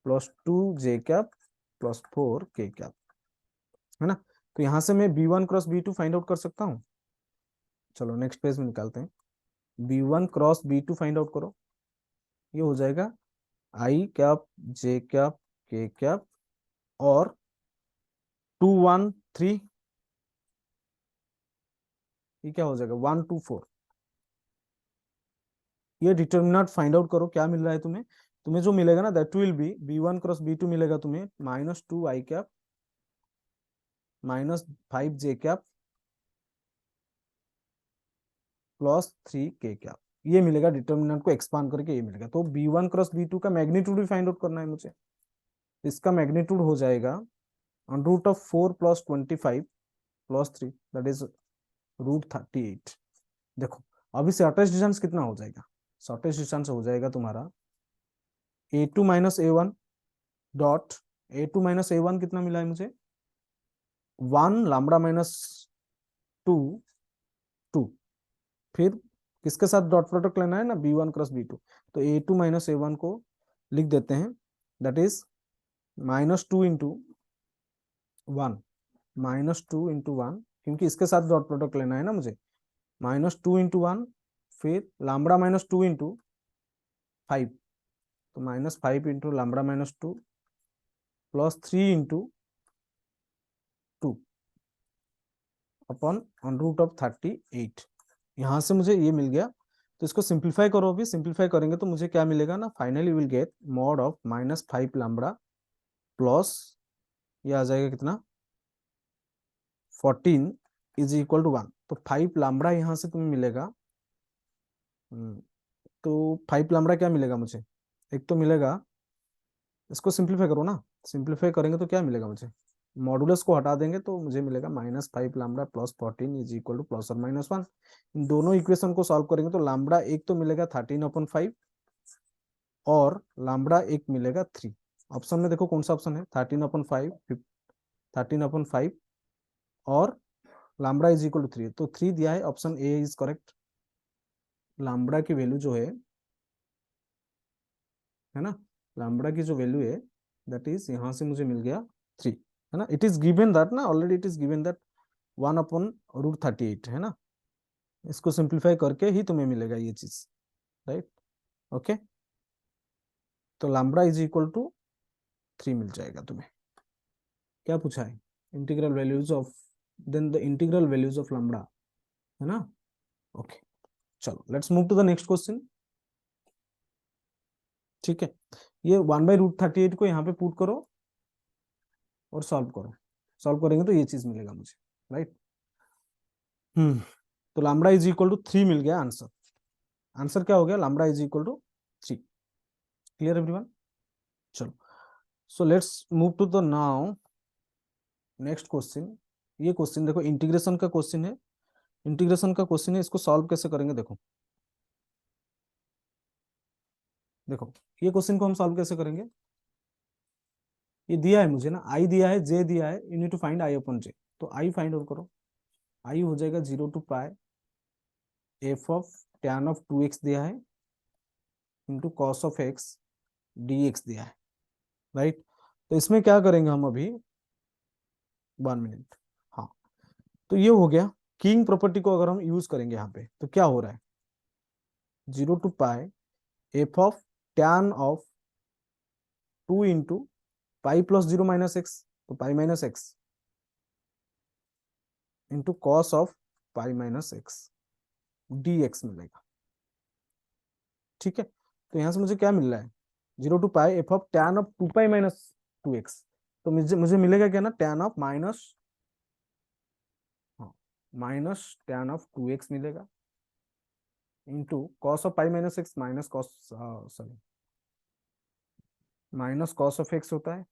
plus 2j cap plus 4k cap, है ना। तो यहां से मैं b1 cross b2 find out कर सकता हूं। चलो नेक्स्ट पेज में निकालते हैं, b1 cross b2 find out करो, ये हो जाएगा i cap j cap k cap और 2 1 3, ये क्या हो जाएगा 1 2 4। ये डिटर्मिनेंट फाइंड आउट करो, क्या मिल रहा है तुम्हें, तुम्हें जो मिलेगा ना that will B b1 cross b2 मिलेगा तुम्हें -2i cap -5j cap plus 3k cap, ये मिलेगा। डिटर्मिनेंट को एक्सपांड करके ये मिलेगा। तो b1 क्रॉस b2 का मैग्नीट्यूड भी फाइंड आउट करना है मुझे, इसका मैग्नीट्यूड हो जाएगा √4 प्लस 25 प्लस 3 दैट इज √38। देखो अभी शॉर्टेस्ट डिस्टेंस कितना हो जाएगा, शॉर्टेस्ट डिस्टेंस हो जाएगा तुम्हारा a2 minus a1 dot a2 minus a1 कितना मिला है मुझे 1 λ-2 2, फिर किसके साथ डॉट प्रोडक्ट लेना है ना, b1 क्रॉस b2, तो a2 माइनस a1 को लिख देते हैं दैट इज -2 × 1 -2 × 1, क्योंकि इसके साथ डॉट प्रोडक्ट लेना है ना मुझे, -2 × 1 फिर λ-2 × 5, तो -5 × λ-2 प्लस 3 × 2 अपॉन √38। यहां से मुझे ये मिल गया, तो इसको सिंप्लीफाई करो, अभी सिंप्लीफाई करेंगे तो मुझे क्या मिलेगा ना, finally will get mod of -5 lambda plus ये आ जाएगा कितना 14 इज इक्वल टू 1। तो 5 लैम्बडा यहां से तुम्हें मिलेगा, तो 5 लैम्बडा क्या मिलेगा मुझे, एक तो मिलेगा, इसको सिंप्लीफाई करो ना, सिंप्लीफाई करेंगे तो क्या मिलेगा मुझे, मॉडुलस को हटा देंगे तो मुझे मिलेगा -5 lambda plus 14 is equal to +or -1। इन दोनों इक्वेशन को सॉल्व करेंगे तो लैम्बडा एक तो मिलेगा 13/5 और लैम्ब्डा एक मिलेगा 3। ऑप्शन में देखो कौन सा ऑप्शन है, 13/5, 13/5 और लैम्ब्डा इज इक्वल टू 3, तो 3 दिया है, option a is correct. Lambda की वैल्यू जो है ना, लैम्ब्डा की जो वैल्यू है दैट इज यहाँ से मुझे मिल गया 3, है ना। इट इज गिवन दैट ना, already it is given that 1/√38 है ना। इसको सिंप्लीफाई करके ही तुम्हें मिलेगा ये चीज, राइट। ओके, तो लैम्ब्डा इज इक्वल टू 3 मिल जाएगा तुम्हें। क्या पूछा है, integral values of, then the integral values of lambda, है ना। ओके, चलो let's move to the next question. ठीक है, ये 1/√38 को यहाँ पे पुट करो और सॉल्व करो। सॉल्व करेंगे तो ये चीज मिलेगा मुझे, राइट। तो लैम्ब्डा इज इक्वल टू 3 मिल गया आंसर। आंसर क्या हो गया, lambda is equal to 3। Clear everyone. चलो, so let's move to the now next question. ये क्वेश्चन देखो इंटीग्रेशन का क्वेश्चन है, इंटीग्रेशन का क्वेश्चन है, इसको सॉल्व कैसे करेंगे देखो। देखो ये क्वेश्चन को हम सॉल्व कैसे करेंगे, ये दिया है मुझे ना, आई दिया है, जे दिया है, you need to find I upon j. तो आई फाइंड आउट करो। आई हो जाएगा 0 to π f of tan of 2x दिया है into cos of x dx दिया है, राइट। तो इसमें क्या करेंगे हम अभी, 1 मिनट। हाँ, तो ये हो गया। किंग प्रॉपर्टी को अगर हम यूज करेंगे यहाँ पे तो क्या हो रहा है, 0 to π f of tan of 2 × π + 0 - x, तो π - x into cos of π - x dx मिलेगा। ठीक है, तो यहां से मुझे क्या मिल रहा है, 0 to π f of tan of 2π - 2x। तो मुझे मुझे मिलेगा क्या ना, tan of minus tan of 2x मिलेगा into cos of π - x minus cos, sorry, minus cos of x होता है,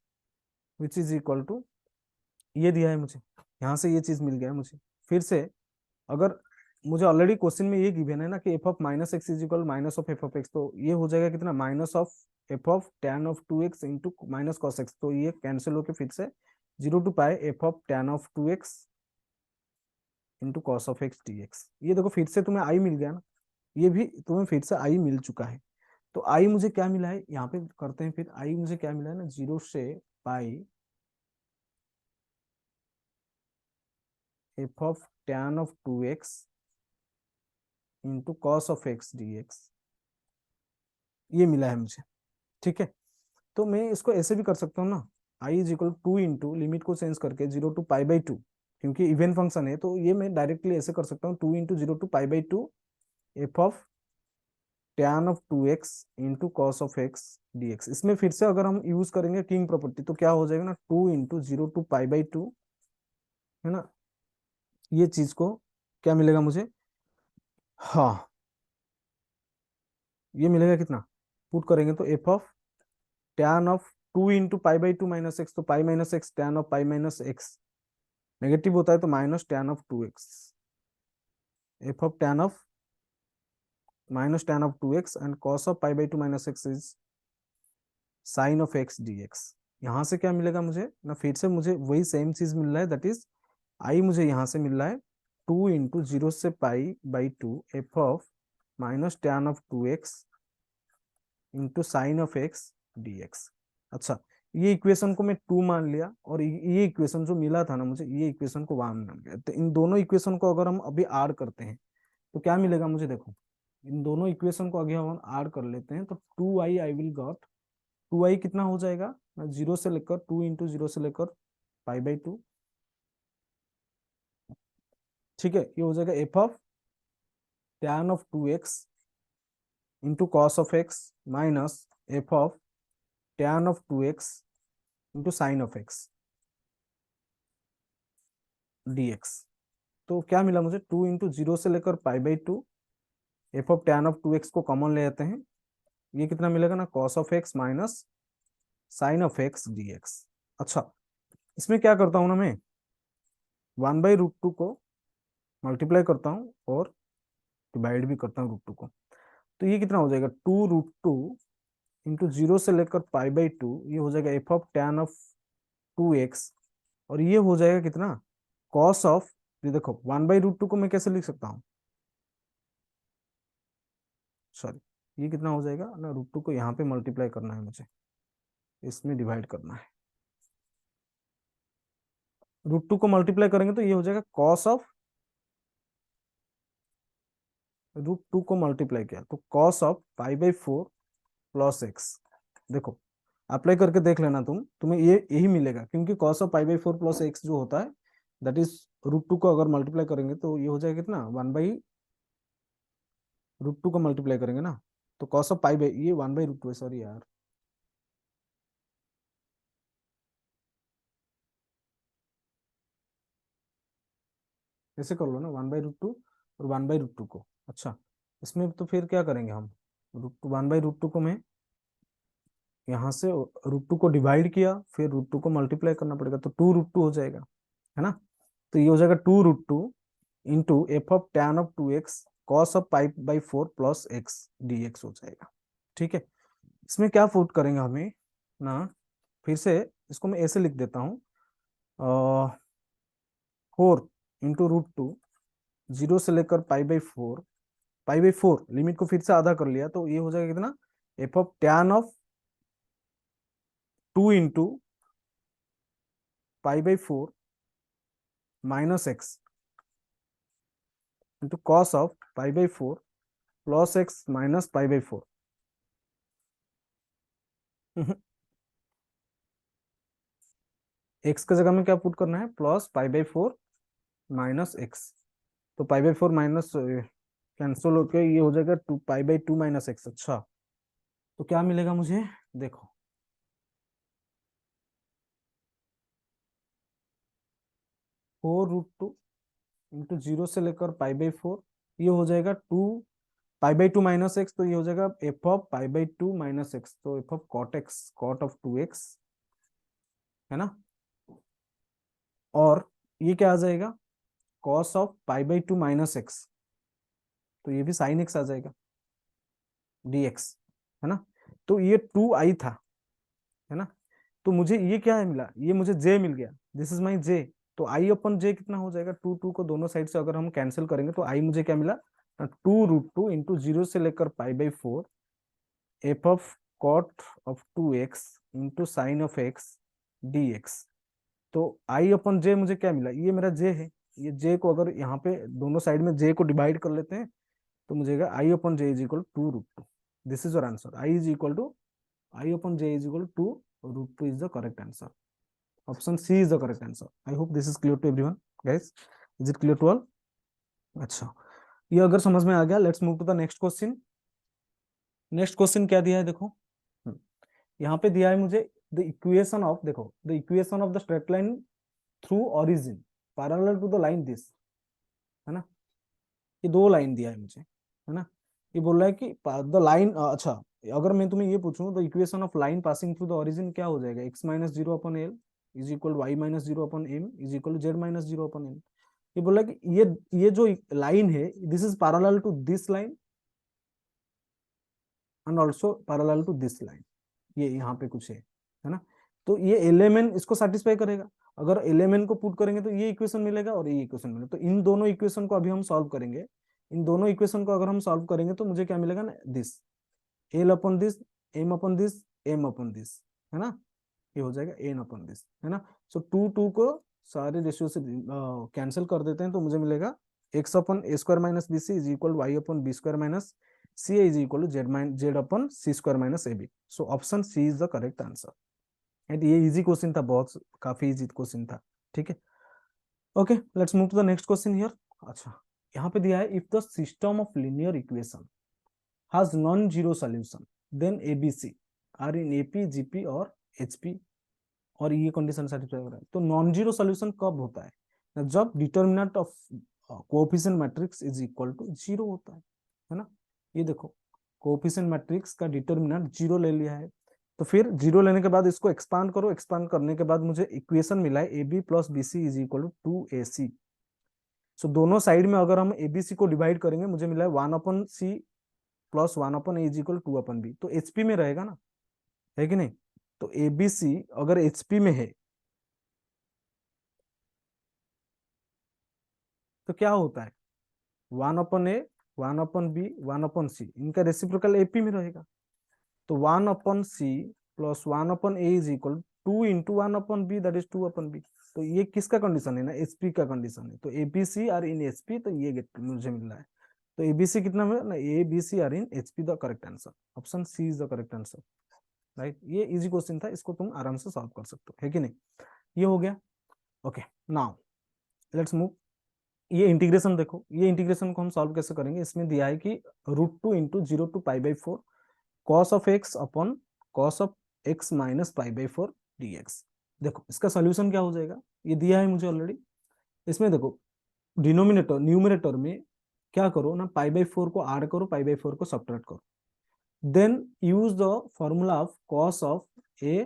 विच इज इक्वल टू, ये दिया है मुझे, यहाँ से ये चीज मिल गया है मुझे। फिर से अगर मुझे ऑलरेडी क्वेश्चन में ये गिवन है ना कि F of -x is equal minus of F of x, तो ये हो जाएगा कितना, minus of F of tan of 2x into minus cos x, तो ये कैंसिल होकर फिर से 0 to π f of tan of 2x into cos of x dx। ये देखो फिर से तुम्हें आई मिल गया ना, ये भी तुम्हें फिर से आई मिल चुका है। तो आई मुझे क्या मिला है, यहाँ पे करते हैं फिर, आई मुझे क्या मिला है ना, 0 से π f of tan of 2x into cos of x dx, ये मिला है मुझे। ठीक है, तो मैं इसको ऐसे भी कर सकता हूँ ना, आई इज इक्वल 2 इंटू लिमिट को चेंज करके 0 to π/2, क्योंकि इवन फंक्शन है तो ये मैं डायरेक्टली ऐसे कर सकता हूँ, 2 into 0 to π/2 f of tan of 2x into cos of x dx। इसमें फिर से अगर हम यूज करेंगे किंग प्रॉपर्टी तो क्या हो जाएगा ना, 2 इंटू 0 to π/2, है ना। ये चीज को क्या मिलेगा मुझे, हाँ, ये मिलेगा कितना, पुट करेंगे तो F of tan of 2 into π/2 minus x, तो π - x tan of π - x negative होता है तो minus tan of 2x f of tan of minus tan of 2x and cos of π/2 minus x is sine of x dx। यहाँ से क्या मिलेगा मुझे ना, फिर से मुझे वही सेम चीज मिल रहा है, दैट इज आई मुझे यहाँ से मिल रहा है 2 इंटू 0 से π/2 f of minus tan of 2x into sine of x dx। अच्छा, ये इक्वेशन को मैं 2 मान लिया और ये इक्वेशन जो मिला था ना मुझे, ये इक्वेशन को 1 मान लिया। तो इन दोनों इक्वेशन को अगर हम अभी ऐड करते हैं तो क्या मिलेगा मुझे, देखो इन दोनों इक्वेशन को अगर हम ऐड कर लेते हैं तो 2i I will got, 2i कितना हो जाएगा, 0 से लेकर 2 इंटू 0 से लेकर π/2। ठीक है, ये हो जाएगा F of tan of 2x into cos of x minus F of tan of 2x into sine of x dx। तो क्या मिला मुझे, 2 इंटू 0 से लेकर π/2 f of tan of 2x को कॉमन ले आते हैं, ये कितना मिलेगा ना, cos of x minus sine of x dx। अच्छा, इसमें क्या करता हूं ना मैं, 1/√2 को मल्टीप्लाई करता हूँ और डिवाइड भी करता हूँ √2 को, तो ये कितना हो जाएगा, 2√2 इंटू 0 से लेकर π/2, ये हो जाएगा F of tan of 2x, और ये हो जाएगा कितना, कॉस ऑफ, ये देखो 1/√2 को मैं कैसे लिख सकता हूँ, सॉरी, ये कितना हो जाएगा ना, √2 को यहाँ पे मल्टीप्लाई करना है मुझे, इसमें डिवाइड करना है, √2 को मल्टीप्लाई करेंगे तो ये हो जाएगा कॉस ऑफ, √2 को मल्टीप्लाई किया तो कॉस ऑफ π/4 प्लस एक्स। देखो अप्लाई करके देख लेना, तुम्हें ये यही मिलेगा, क्योंकि कॉस ऑफ π/4 प्लस एक्स जो होता है दैट इज √2 को अगर मल्टीप्लाई करेंगे तो ये हो जाएगा कितना, 1/√2 को मल्टीप्लाई करेंगे ना, तो कॉस ऑफ पाई बाई, ये 1/√2 है, सॉरी यार, ऐसे कर लो ना, 1/√2 और 1/√2 को, अच्छा इसमें तो फिर क्या करेंगे हम, √2 1/√2 को मैं यहाँ से √2 को डिवाइड किया, फिर √2 को मल्टीप्लाई करना पड़ेगा, तो 2√2 हो जाएगा, है ना, तो ये हो जाएगा 2√2 into F of tan of 2x cos of π/4 plus x dx हो जाएगा। ठीक है, इसमें क्या पुट करेंगे हमें ना, फिर से इसको मैं ऐसे लिख देता हूँ, 4 इंटू √2, 0 से लेकर π/4 लिमिट को फिर से आधा कर लिया, तो ये हो जाएगा कितना, f of tan of 2 into π/4 minus x into cos of π/4 plus x minus π/4। X की जगह में क्या पुट करना है, प्लस π/4 माइनस एक्स, तो π/4 माइनस कैंसिल होकर ये हो जाएगा 2 π/2 माइनस एक्स। अच्छा, तो क्या मिलेगा मुझे, देखो 4√2 इंटू 0 से लेकर π/4, ये हो जाएगा 2 π/2 माइनस एक्स, तो ये हो जाएगा एफ ऑफ π/2 माइनस एक्स, तो F of cot x, cot of 2x, है ना, और ये क्या आ जाएगा, कॉस ऑफ π/2 माइनस एक्स, तो ये भी साइन एक्स आ जाएगा dx, है ना, तो ये 2i था, है ना, तो मुझे ये क्या है मिला, ये मुझे j मिल गया, दिस इज माई j, तो i अपन j कितना हो जाएगा, 2 को दोनों साइड से अगर हम कैंसिल करेंगे तो i मुझे क्या मिला, 2√2 इंटू 0 से लेकर π/4 F of cot of 2x into sine of x dx, तो i अपन j मुझे क्या मिला, ये मेरा j है, ये j को अगर यहाँ पे दोनों साइड में j को डिवाइड कर लेते हैं तो मुझे i upon j is equal 2√2, this is your answer, i upon j is equal to √2 is the correct answer. Option C is the correct answer. I hope this is clear to everyone, guys. Is it clear to all? अच्छा, ये अगर समझ में आ गया, let's move to the next question. Next question क्या दिया है, देखो यहाँ पे दिया है मुझे द इक्वेशन ऑफ, देखो the equation of the straight line through origin parallel to the line this, है ना, ये दो लाइन दिया है मुझे, है ना, ये बोल रहा है कि द लाइन, अच्छा अगर मैं तुम्हें ये पूछूं the equation of line passing through the origin क्या हो जाएगा, x minus 0/l is equal y minus 0/m is equal z minus 0/m। ये बोला कि ये जो लाइन है this is parallel to this line and also parallel to this line, ये यहाँ पे कुछ है ना, तो ये एलिमेंट इसको सेटिस्फाई करेगा, अगर एलिमेंट को पुट करेंगे तो ये इक्वेशन मिलेगा और ये इक्वेशन मिलेगा, तो इन दोनों इक्वेशन को अभी हम सॉल्व करेंगे, इन दोनों इक्वेशन को अगर हम सॉल्व करेंगे तो मुझे क्या मिलेगा ना, this l upon this, m upon this, m upon this, है ना, ये हो जाएगा एन अपन दिस, है ना, सो 2 को सारे रेशियो से कैंसिल कर देते हैं तो मुझे मिलेगा x upon a square minus b c is equal y upon b square minus c is equal to z upon c square minus a b, so option C is the correct answer. And ये easy question था, बहुत काफी easy question था, ठीक है, okay let's move to the next question here. अच्छा, यहाँ पे दिया है if the system of linear equation has non-zero solution then ABC are in AP, GP और HP, और ये कंडीशन सेटिस्फाई हो रहा है, तो नॉन जीरो सोल्यूशन कब होता है, जब determinant of coefficient matrix is equal to 0 होता है ना, ये देखो कोएफिशिएंट मैट्रिक्स का डिटर्मिनेंट 0 ले लिया है, तो फिर 0 लेने के बाद इसको एक्सपांड करो, एक्सपांड करने के बाद मुझे इक्वेशन मिला है AB plus BC is equal to 2AC, सो दोनों साइड में अगर हम ABC को डिवाइड करेंगे मुझे मिला है 1/C plus 1/A is equal 2/B, तो HP में रहेगा ना, है कि नहीं। तो एबीसी अगर एचपी में है तो क्या होता है, 1/A, 1/B, 1/C, इनका रेसिप्रोकल एपी में रहेगा। तो 1/C plus 1/A is equal 2 × 1/B, that is 2/B। तो ये किसका कंडीशन है ना, एचपी का कंडीशन है। तो एबीसी आर इन एचपी, तो ये गेट मुझे मिल रहा है। तो एबीसी कितना मिला ना, ABC are in HP, the correct answer option C is the correct answer, right. ये इजी क्वेश्चन था, इसको तुम आराम से सॉल्व कर सकते हो, है कि नहीं। ये हो गया। Okay, now let's move. ये इंटीग्रेशन देखो, ये इंटीग्रेशन को हम सॉल्व कैसे करेंगे। इसमें दिया है कि √2 × 0 to π/4 cos of x upon cos of x minus π/4 dx। देखो इसका सोल्यूशन क्या हो जाएगा, ये दिया है मुझे ऑलरेडी। इसमें देखो डिनोमिनेटर न्यूमरेटर में क्या करो ना, π/4 को ऐड करो, π/4 को सब्ट्रैक्ट करो, then use the formula of cos of a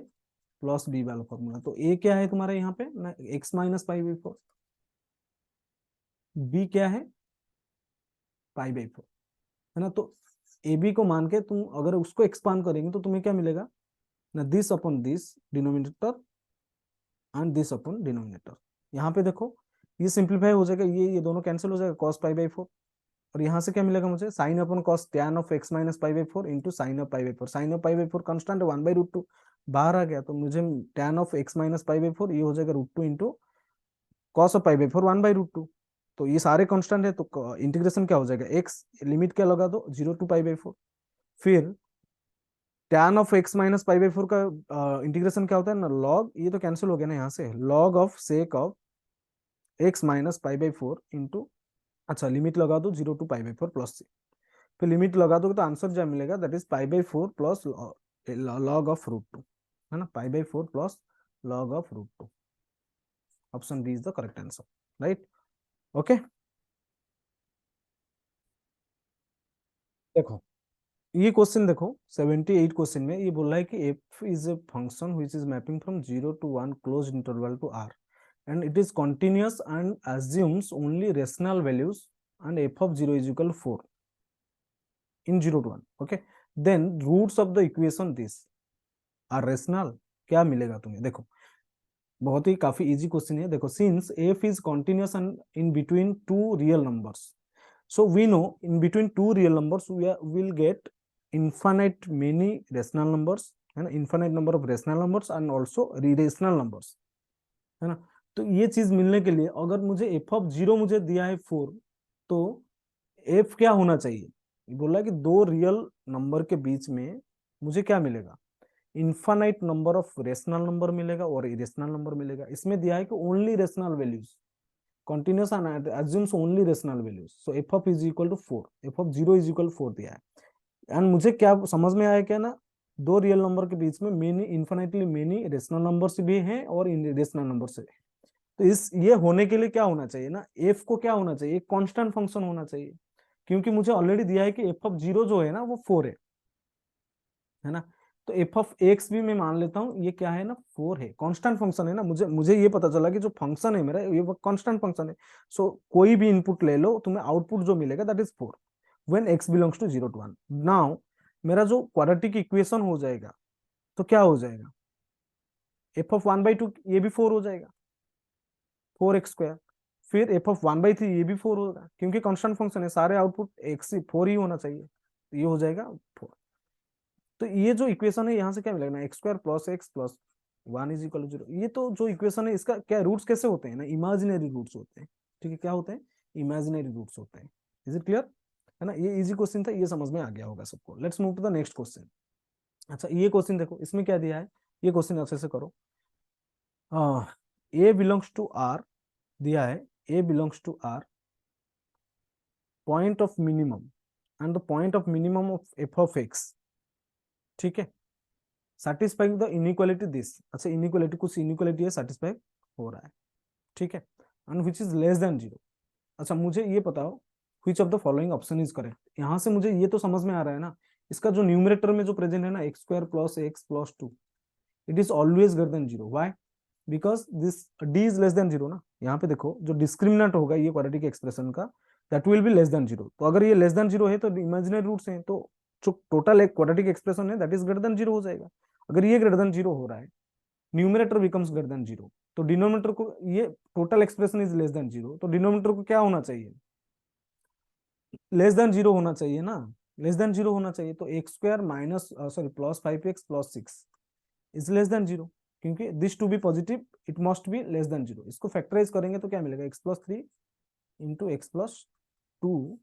plus b वाला फॉर्मूला। तो a क्या है तुम्हारा यहाँ पे ना, x माइनस π/4, b क्या है π/4, है ना। तो ए बी को मान के तुम अगर उसको एक्सपांड करेंगे तो तुम्हें क्या मिलेगा ना, this upon this denominator and this upon denominator. यहाँ पे देखो ये सिंप्लीफाई हो जाएगा, ये दोनों कैंसिल हो जाएगा, cos π/4। और यहाँ से क्या मिलेगा मुझे, sine upon cos tan of x minus π/4 into sine of π/4। Sine of π/4 constant है 1/√2, बाहर आ गया तो मुझे tan ऑफ x माइनस π/4 ये हो जाएगा √2 इंटू कॉस ऑफ π/4 1/√2। तो ये सारे कांस्टेंट है, तो इंटीग्रेशन क्या हो जाएगा, x लिमिट क्या लगा दो 0 to π/4। फिर tan ऑफ x माइनस π/4 का इंटीग्रेशन क्या होता है ना, लॉग, ये तो कैंसिल हो गया ना यहाँ से, log of sec of x minus π/4 into, अच्छा लिमिट लगा दो 0 to π/4 प्लस से। फिर लिमिट लगा दोगे तो आंसर क्या मिलेगा, that is π/4 plus log of √2, है ना, π/4 plus log of √2। Option B is the correct answer, right. Okay, देखो ये क्वेश्चन देखो 78 क्वेश्चन में ये बोल रहा है कि f is a function which is mapping from 0 to 1 closed interval to r and it is continuous and assumes only rational values and f of 0 is equal to 4 in 0 to 1, okay, then roots of the equation this are rational। क्या मिलेगा तुम्हें, देखो बहुत ही काफी easy question है। देखो since f is continuous and in between two real numbers, so we know in between two real numbers will get infinite many rational numbers, है ना, infinite number of rational numbers and also irrational numbers, है ना। तो ये चीज मिलने के लिए अगर मुझे एफ ऑफ 0 मुझे दिया है 4, तो एफ क्या होना चाहिए, बोला है कि दो रियल नंबर के बीच में मुझे क्या मिलेगा, infinite number of rational number मिलेगा और इरेशनल नंबर मिलेगा। इसमें दिया है कि only rational values, continuous and assumes only rational values, so f of is equal to 4, f of 0 is equal to 4 दिया है। एंड मुझे क्या समझ में आया क्या ना, दो रियल नंबर के बीच में many infinitely many rational numbers भी हैं और इरेशनल नंबर्स भी। तो इस ये होने के लिए क्या होना चाहिए ना, f को क्या होना चाहिए, एक कांस्टेंट फंक्शन होना चाहिए, क्योंकि मुझे ऑलरेडी दिया है कि f ऑफ 0 जो है ना वो 4 है ना। तो f ऑफ x भी मैं मान लेता हूँ ये क्या है ना, 4 है, कांस्टेंट फंक्शन है ना। मुझे मुझे ये पता चला कि जो फंक्शन है मेरा ये कांस्टेंट फंक्शन है। सो कोई भी इनपुट ले लो, तुम्हें आउटपुट जो मिलेगा that is 4 when x belongs to 0 to 1। Now मेरा जो क्वाड्रेटिक इक्वेशन हो जाएगा तो क्या हो जाएगा, f ऑफ 1/2 ये भी 4 हो जाएगा, 4x²। फिर f ऑफ 1/3 ये भी 4 होगा, क्योंकि कांस्टेंट फंक्शन है, सारे आउटपुट x 4 ही होना चाहिए, तो ये हो जाएगा 4। तो ये जो इक्वेशन है यहाँ से क्या मिलेगा ना, x² plus x plus 1 is equal to 0। ये तो जो इक्वेशन है इसका क्या रूट्स कैसे होते हैं ना, इमेजिनरी रूट्स होते हैं, ठीक है, क्या होते हैं, इमेजिनरी रूट्स होते हैं। इज इट क्लियर, है ना। ये इजी क्वेश्चन था, ये समझ में आ गया होगा सबको। Let's move to the next question. अच्छा ये क्वेश्चन देखो, इसमें क्या दिया है, ये क्वेश्चन अच्छे से करो। ए बिलोंग्स टू आर दिया है, A belongs to R, point of minimum and the point of minimum of F of X, ठीक है, satisfying the inequality this। अच्छा इनइक्वालिटी, कुछ इनइक्वालिटी है, satisfy हो रहा है, ठीक है, and which is less than 0। अच्छा मुझे ये बताओ which of the following option is correct। यहाँ से मुझे ये तो समझ में आ रहा है ना, इसका जो न्यूमरेटर में जो प्रेजेंट है ना x² plus x plus 2, it is always greater than 0। Why, because this d is less then 0 ना। यहाँ पे देखो जो डिस्क्रिमिनेंट होगा ये क्वाड्रेटिक एक्सप्रेशन का, that will be less then 0। तो अगर ये लेस देन 0 है तो इमेजिनरी रूट्स हैं, तो जो टोटल एक क्वाड्रेटिक एक्सप्रेशन है दैट इज ग्रेटर देन 0 हो जाएगा। अगर ये ग्रेटर देन जीरो हो रहा है, numerator becomes greater than zero, तो डिनोमिनेटर को, ये total expression is less than zero, तो डिनोमिनेटर को क्या होना चाहिए, लेस देन जीरो होना चाहिए ना, लेस देन जीरो होना चाहिए। तो X square minus sorry plus 5x plus 6 is less than zero, क्योंकि this to be positive it must be less than zero. इसको फैक्टराइज करेंगे तो क्या मिलेगा, x+3 into x+2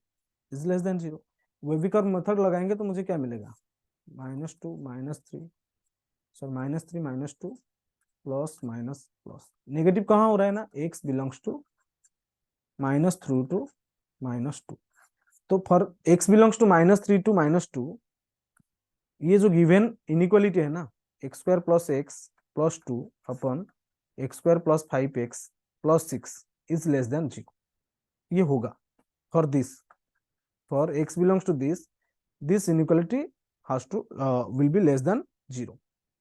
is less than zero. Wavy curve method लगाएंगे तो मुझे क्या मिलेगा, -2 -3 sir -3 -2 plus minus plus, negative कहाँ हो रहा है ना, x बिलोंग्स टू -3 टू -2, तो for x belongs to -3 to -2, ये जो गिवन इनइक्वालिटी है ना, x square plus x plus 2 upon x square plus 5x plus 6 is less than zero, ये होगा for this, for x belongs to this inequality has to will be less than zero.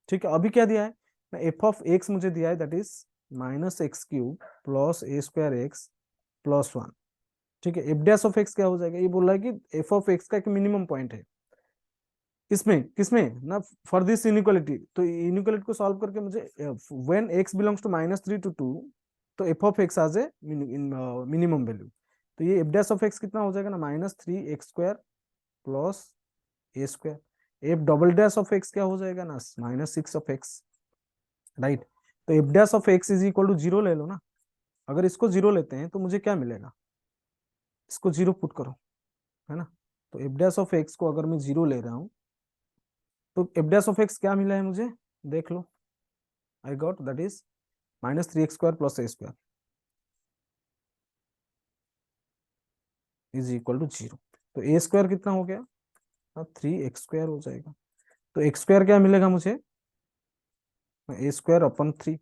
ठीक है, अभी क्या दिया है ना, एफ ऑफ एक्स मुझे दिया है, that is -x³ plus A square x plus 1। ठीक है, एफ डैश ऑफ एक्स क्या हो जाएगा, ये बोल रहा है कि एफ ऑफ एक्स का एक मिनिमम पॉइंट है, इसमें किसमें ना, फॉर दिस इनइक्वालिटी। तो इनइक्वालिटी को सॉल्व करके मुझे when x belongs to -3 to 2, तो एफ ऑफ एक्स आज ए मिनिमम वैल्यू, तो ये एफ डैश ऑफ एक्स कितना हो जाएगा ना, -3x² plus A square. F double dash of x क्या हो जाएगा ना, -6 राइट। तो f dash of x is equal to zero ले लो ना, अगर इसको जीरो लेते हैं तो मुझे क्या मिलेगा, इसको जीरो पुट करो, है ना। तो एफ डैश ऑफ एक्स को अगर मैं जीरो ले रहा हूँ, तो एफ डैश ऑफ एक्स क्या मिला है मुझे, देख लो, I got that is -3x² plus A square is equal to zero. तो ए स्क्वायर कितना हो गया, 3x² हो जाएगा। तो एक्स स्क्वायर क्या मिलेगा मुझे, a² / 3,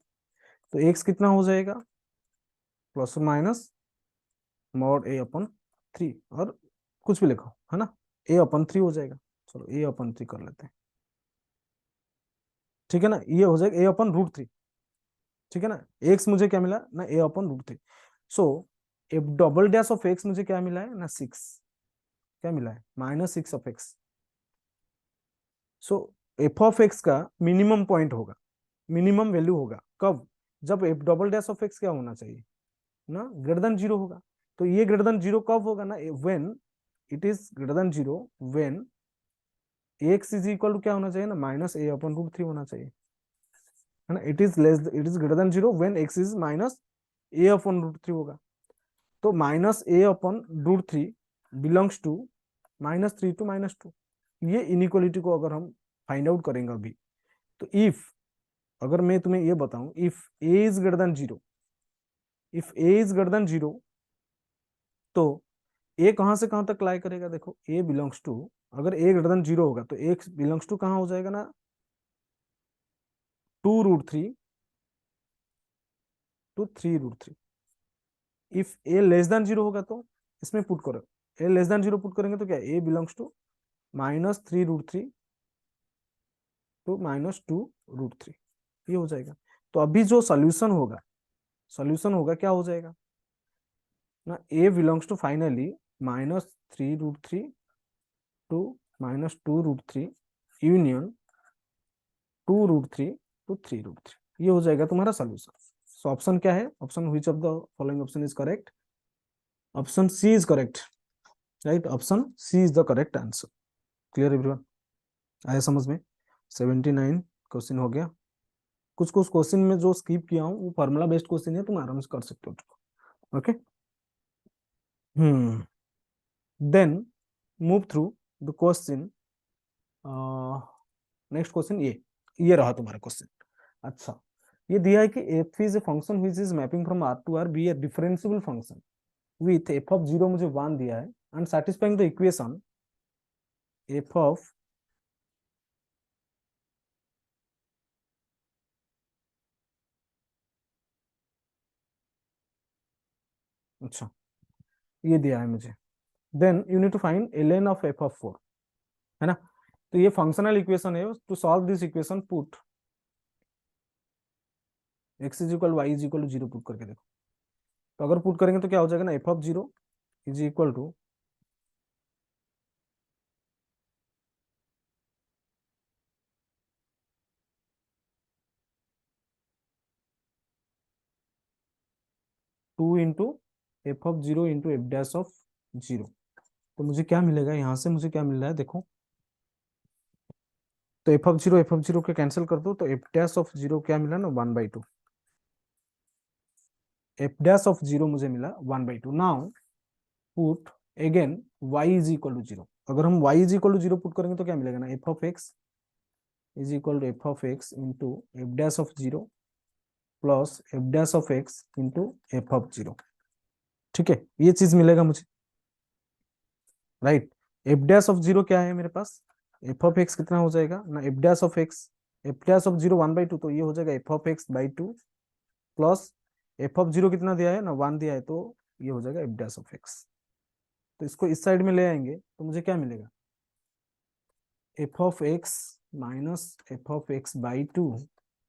तो एक्स कितना हो जाएगा, प्लस माइनस मॉड a/3, और कुछ भी लिखो, है ना, a/3 हो जाएगा। चलो a/3 कर लेते हैं, ठीक है ना, ये हो जाएगा a/√3। ठीक है ना, एक्स मुझे क्या मिला ना, a/√3। So F double dash of x मुझे क्या मिला है ना, 6, क्या मिला है, -6 सो एफ ऑफ एक्स का मिनिमम पॉइंट होगा, मिनिमम वैल्यू होगा कब, जब F double dash of x क्या होना चाहिए ना, ग्रेटर देन जीरो होगा। तो ये ग्रेटर देन जीरो कब होगा ना, when it is greater than zero, when x is equal to क्या होना चाहिए ना, -a/√3 होना चाहिए, है ना। It is greater than zero when x is -a/√3 होगा। तो -a/√3 बिलोंग्स टू -3 टू -2, ये इनइक्वालिटी को अगर हम फाइंड आउट करेंगे अभी, तो इफ, अगर मैं तुम्हें ये बताऊं, if A is greater than zero, if A is greater than zero, तो ए कहां से कहां तक लाई करेगा, देखो ए बिलोंग्स टू, अगर ए ग्रेटर देन जीरो होगा तो ए बिलोंग्स टू कहां हो जाएगा ना, 2√3 to 3√3। If a less than zero होगा तो इसमें पुट करो, a less than zero put करेंगे तो क्या, ए बिलोंग्स टू -3√3 टू -2√3, ये हो जाएगा। तो अभी जो सोल्यूशन होगा क्या हो जाएगा ना, A belongs to finally -3√3 to -2√3 union 2√3 to 3√3, ये हो जाएगा तुम्हारा सोल्यूशन। सो ऑप्शन क्या है, option which of the following option is correct, option C is correct, right, option C is the correct answer. Clear everyone, आया समझ में। 79 क्वेश्चन हो गया। कुछ कुछ क्वेश्चन में जो स्किप किया हूँ वो फार्मूला बेस्ड क्वेश्चन है, तुम आराम से कर सकते हो। Okay, then move through the question. Next question, ये रहा तुम्हारा क्वेश्चन। अच्छा, ये दिया है कि f is a function which is mapping from R to R be a differentiable function with f of zero, मुझे 1 दिया है, and satisfying the equation f of, अच्छा ये दिया है मुझे, then you need to find ln of f(4), है ना। तो ये फंक्शनल इक्वेशन है, to solve this equation put x is equal y is equal to zero put करके देखो। तो अगर पुट करेंगे तो क्या हो जाएगा ना, f(0) is equal to two into F of zero into f dash of zero. तो मुझे क्या मिलेगा यहाँ से, मुझे क्या मिल रहा है देखो, तो एफ ऑफ जीरो के कैंसिल कर दो, तो एफ डैश ऑफ जीरो क्या मिला ना, 1/2। एफ डैश ऑफ जीरो मुझे मिला 1/2। Now put again y is equal to zero. अगर हम y is equal to zero put करेंगे तो क्या मिलेगा ना, F of x is equal to F of x into f dash of zero plus f dash of x into F of zero. ठीक है, ये चीज मिलेगा मुझे, right. F dash of zero क्या है मेरे पास, एफ ऑफ एक्स कितना हो जाएगा ना, f dash of x, F dash of zero 1/2, तो ये हो जाएगा F of x by to plus F of zero कितना दिया है ना, 1 दिया है, तो ये हो जाएगा एफ डैश ऑफ एक्स। तो इसको इस साइड में ले आएंगे तो मुझे क्या मिलेगा, f of x minus F of x by two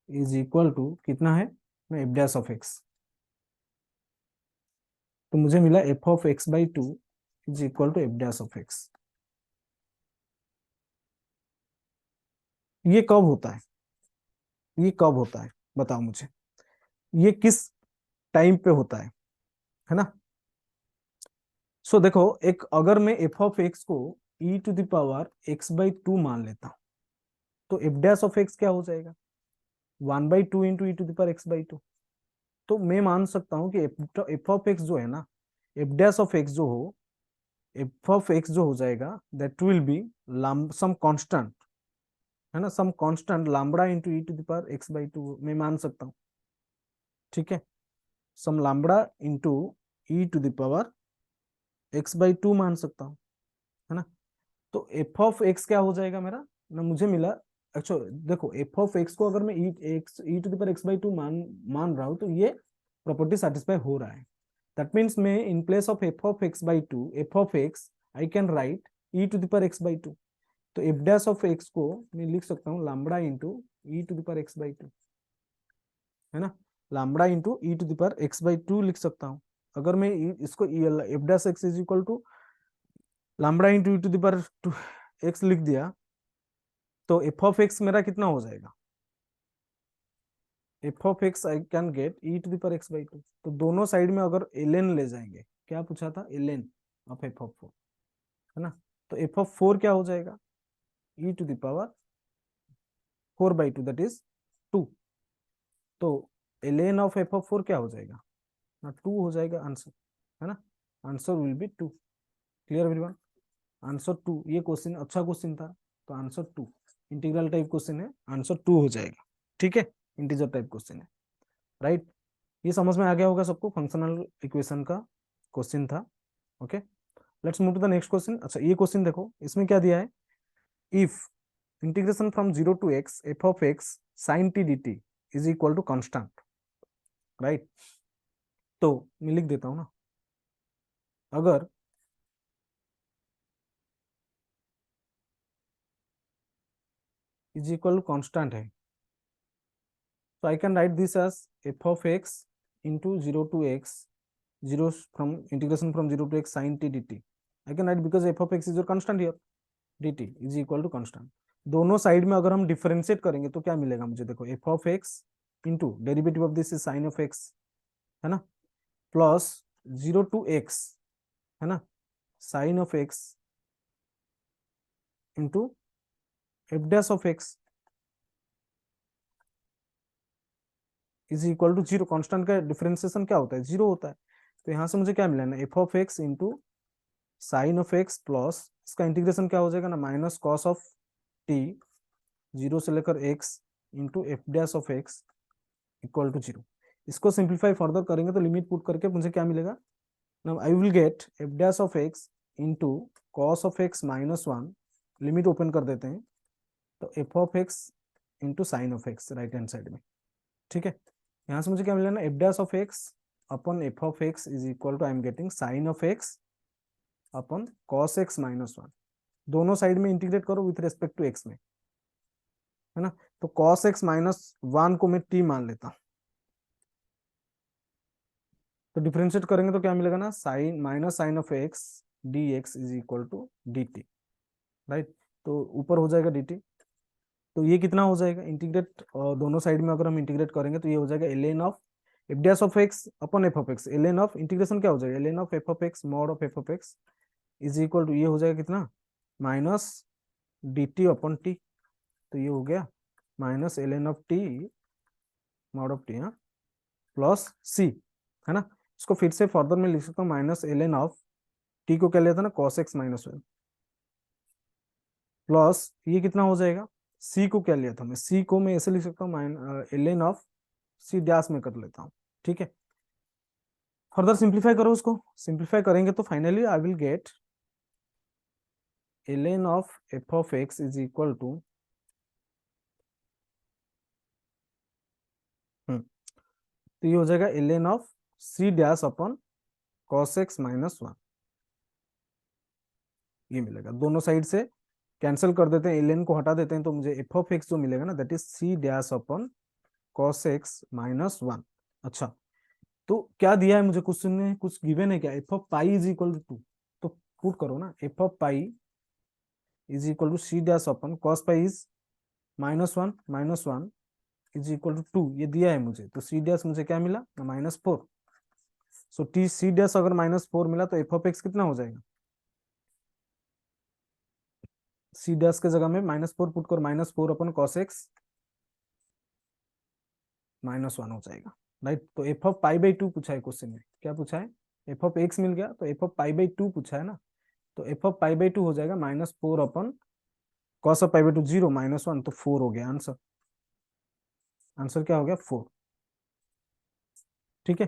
is equal to कितना है ना, एफ डैश ऑफ एक्स। तो मुझे मिला f of x by two is equal to f dash of x. ये कब होता है, ये कब होता है बताओ मुझे, ये किस टाइम पे होता है ना। सो देखो, एक अगर मैं एफ ऑफ एक्स को E to the power x by two मान लेता हूं, तो एफ डैश ऑफ एक्स क्या हो जाएगा, 1/2 into E to the power x by two. तो मैं मान सकता हूं कि एफ ऑफ एक्स जो है ना, एफ डैश ऑफ एक्स जो हो, एफ ऑफ एक्स जो हो जाएगा that will be some constant, है ना, some constant lambda into E to the power x by two मैं मान सकता हूँ। ठीक है, some lambda into E to the power x by two मान सकता हूँ, है ना। तो एफ ऑफ एक्स क्या हो जाएगा मेरा ना, मुझे मिला, अच्छा देखो, एफ ऑफ एक्स को अगर मैं E to the power x by two मान रहा हूँ, तो ये प्रॉपर्टी सेटिस्फाई हो रहा है। दैट मीन्स मैं in place of F of x by two, F of x I can write e to the power x by two. तो एफ डैश ऑफ एक्स को मैं लिख सकता हूँ lambda into E to the power x by two, है ना, lambda into E to the power x by two लिख सकता हूँ। अगर मैं इसको f dash x is equal to lambda into E to the power two x लिख दिया, तो एफ ऑफ एक्स मेरा कितना हो जाएगा, F of x I can get e to the power x by two. तो दोनों साइड में अगर एल ले जाएंगे, क्या पूछा था, L of F of four, है ना। तो एफ ऑफ फोर क्या हो जाएगा, E to the power 4/2 that is 2। तो L of F of four क्या हो जाएगा ना, 2 हो जाएगा आंसर, है ना। Answer will be 2। Clear everyone, answer 2। ये क्वेश्चन अच्छा क्वेश्चन था, तो आंसर 2, इंटीग्रल टाइप क्वेश्चन है, आंसर 2 हो जाएगा। ठीक है, इंटीजर टाइप क्वेश्चन है, राइट। ये समझ में आ गया होगा सबको, फंक्शनल इक्वेशन का क्वेश्चन था। Okay, let's move to the next question. अच्छा ये क्वेश्चन देखो, इसमें क्या दिया है, if integration from zero to x F of x sine t D t is equal to constant, right. तो मैं लिख देता हूं ना, अगर इज इक्वल टू कॉन्स्टेंट है, so I can write this as f of x into 0 to x, 0 from integration from 0 to x sin t dt. I can write because f of x is your constant here, dt is equal to constant. दोनों side में अगर हम differentiate करेंगे तो क्या मिलेगा मुझे, देखो f of x into derivative of this is sine of x, है ना, प्लस 0 टू x, है ना, sine of x into f dash of x is equal to zero. Constant का डिफरेंशिएशन क्या होता है, जीरो होता है। तो यहाँ से मुझे क्या मिला ना, F of x into sine of x plus इसका इंटीग्रेशन क्या हो जाएगा ना, minus cos of t, zero से लेकर x into f dash of x equal to zero. इसको सिंप्लीफाई फर्दर करेंगे तो लिमिट पुट करके मुझे क्या मिलेगा ना, I will get f dash of x into cos of x minus one, limit open कर देते हैं, तो F of x into sine of x right hand side में। ठीक है, यहाँ से मुझे क्या मिला ना, f dash of x upon f of x is equal to I am getting sine of x upon cos x minus one. दोनों साइड में इंटीग्रेट करो विथ रेस्पेक्ट टू एक्स में, है ना। तो कॉस एक्स माइनस वन को मैं T मान लेता हूं, तो डिफरेंशिएट करेंगे तो क्या मिलेगा ना, sine minus sine of x D x is equal to d t, right. तो ऊपर हो जाएगा डी टी, तो ये कितना हो जाएगा इंटीग्रेट, दोनों साइड में अगर हम इंटीग्रेट करेंगे तो ये हो जाएगा l n of f dash of x upon f of x, l of integration क्या हो जाएगा, l of F of x mod of F of x is equal to ये हो जाएगा कितना, minus d t upon t, तो ये हो गया minus l of t mod of t, हाँ, प्लस सी, है ना। इसको फिर से फर्दर में लिख सकता हूँ, माइनस एल ऑफ टी को क्या लिया था ना, cos x minus one, plus ये कितना हो जाएगा, सी को क्या लिया था मैं, सी को मैं ऐसे लिख सकता हूँ minus l of c dash में कर लेता हूँ, ठीक है। फर्दर सिंप्लीफाई करो उसको, सिंप्लीफाई करेंगे तो finally I will get ln of F of x is equal to, तो ये हो जाएगा ln of c dash upon cos x minus one, ये मिलेगा। दोनों साइड से कैंसिल कर देते हैं, ln को हटा देते हैं, तो मुझे एफ ऑफ एक्स जो मिलेगा ना, that is c dash upon cos x minus one. अच्छा, तो क्या दिया है मुझे क्वेश्चन में, कुछ गिवन है क्या, f of pi is equal to two, तो पुट करो ना, F of pi is equal to c dash upon cos pi is minus one is equal to two, ये दिया है मुझे, तो सी डैश मुझे क्या मिला, -4। सो टी सी डैश अगर -4 मिला तो एफ ऑफ एक्स कितना हो जाएगा, सी डैश के जगह में -4 पुट कर, -4 अपन कॉस एक्स -1 हो जाएगा, राइट। तो F of pi by two पूछा है क्वेश्चन में, क्या पूछा है, एफ ऑफ एक्स मिल गया, तो F of pi by two पूछा है ना, तो F of pi by two हो जाएगा -4 upon cos of pi by two, 0 -1, तो 4 हो गया आंसर। आंसर क्या हो गया, 4, ठीक है,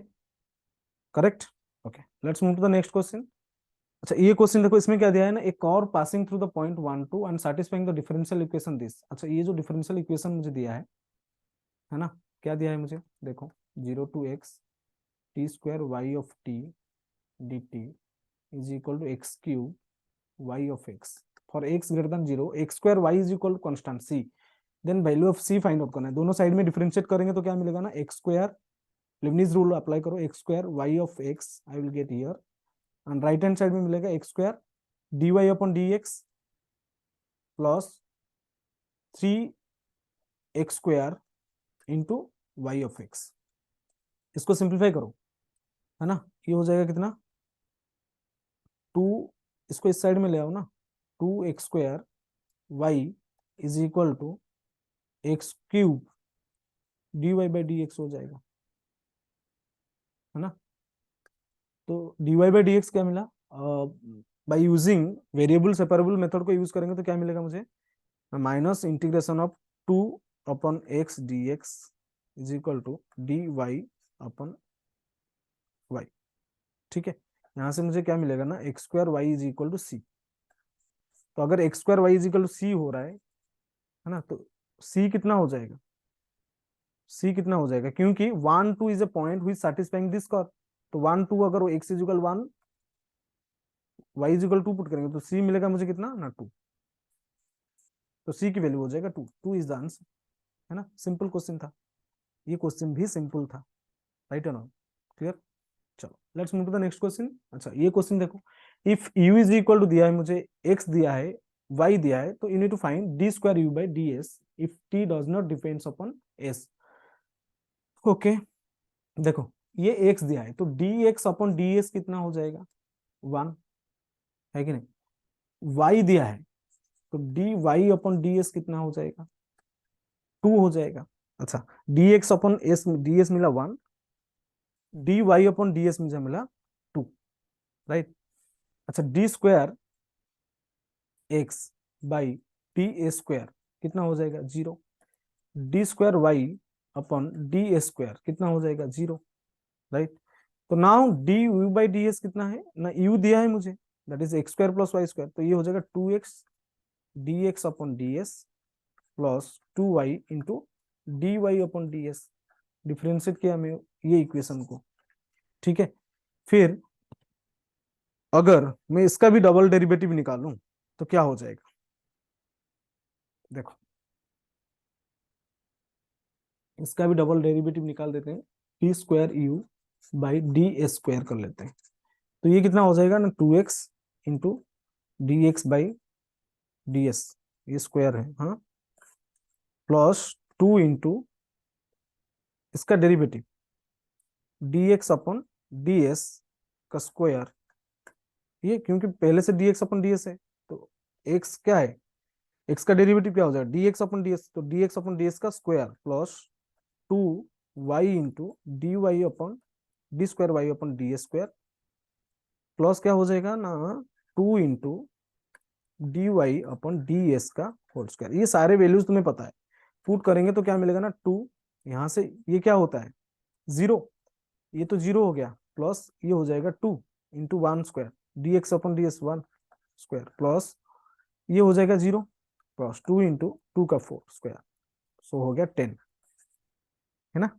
correct. Okay, let's move to the next question. अच्छा, ये क्वेश्चन देखो, इसमें क्या दिया है ना, एक और passing through the point 1 2 and satisfying the differential equation this. अच्छा, ये जो डिफरेंशियल इक्वेशन मुझे दिया है ना, क्या दिया है मुझे, देखो 0 to x t square Y of t D t is equal to x cube y of x for x greater than 0, x square Y is equal to constant c, then value of c find out करना है। दोनों side में differentiate करेंगे तो क्या मिलेगा ना, x square, Leibniz rule apply करो, X square Y of x I will get here, and right hand side में मिलेगा X square D Y upon D X plus 3x square into Y of X. इसको simplify करो, है ना, ये हो जाएगा कितना, 2, इसको इस साइड में ले आओ ना, 2x square Y is equal to x cube d y by d x हो जाएगा, है ना। तो d y by d x क्या मिला, by using variable separable method को यूज करेंगे तो क्या मिलेगा मुझे, minus integration of 2 upon x D x is equal to d Y upon y, ठीक है। यहाँ से मुझे क्या मिलेगा ना, x square Y is equal to सी, तो अगर X square Y is equal to C हो रहा है ना, तो सी कितना हो जाएगा, सी कितना हो जाएगा, क्योंकि 1 2 इज अ पॉइंट हुई सैटिस्फाइंग दिस कर्व, तो 1 2 अगर वो x is equal 1 y is equal 2 put करेंगे तो सी मिलेगा मुझे कितना ना 2, तो सी की वैल्यू हो जाएगा 2, 2 इज द आंसर, है ना। सिंपल क्वेश्चन था, ये क्वेश्चन भी सिंपल था, राइट है ना, क्लियर। चलो let's move to the next question. अच्छा, ये क्वेश्चन देखो, if u is equal to दिया है मुझे, x दिया है, y दिया है, तो you need to find d square u by d s if t does not depends upon s। Okay, देखो ये x दिया है, तो dx अपॉन ds कितना हो जाएगा, 1, है कि नहीं। y दिया है, तो dy अपॉन ds कितना हो जाएगा, 2 हो जाएगा। अच्छा, dx अपॉन s, ds मिला 1, dy अपॉन ds मुझे मिला 2, राइट। अच्छा, d square x by d a square कितना हो जाएगा, 0, d square y upon d a square कितना हो जाएगा, 0, राइट। तो now d u by d s कितना है ना, यू दिया है मुझे, that is x square plus y square, तो ये हो जाएगा 2x d x upon d s plus 2y into d Y upon d s, differentiate किया हमें ये इक्वेशन को, ठीक है। फिर अगर मैं इसका भी डबल डेरिवेटिव निकालूं तो क्या हो जाएगा, देखो इसका भी डबल डेरिवेटिव निकाल देते हैं, T square u by d a square कर लेते हैं, तो ये कितना हो जाएगा ना, 2x into D x by d S, ये स्क्वायर है, हाँ, प्लस 2 इंटू इसका डेरिवेटिव dx अपन ds का स्क्वायर, ये क्योंकि पहले से dx अपन ds है, तो x क्या है, x का डेरिवेटिव क्या हो जाएगा, dx अपन ds, तो dx अपन ds का square plus 2y into dy अपन डी स्क्वायर वाई अपन डी स्क्वायर, प्लस क्या हो जाएगा ना 2 इंटू डी वाई अपन डी एस का होल स्क्वायर। ये सारे वैल्यूज तुम्हें पता है, पुट करेंगे तो क्या मिलेगा ना 2, यहाँ से ये क्या होता है 0, ये तो 0 हो गया, प्लस ये हो जाएगा 2 into 1 square D x upon D S 1 square, plus ये हो जाएगा 0, प्लस 2 इंटू 2 का 4 स्क्वायर, सो हो गया 10, है ना,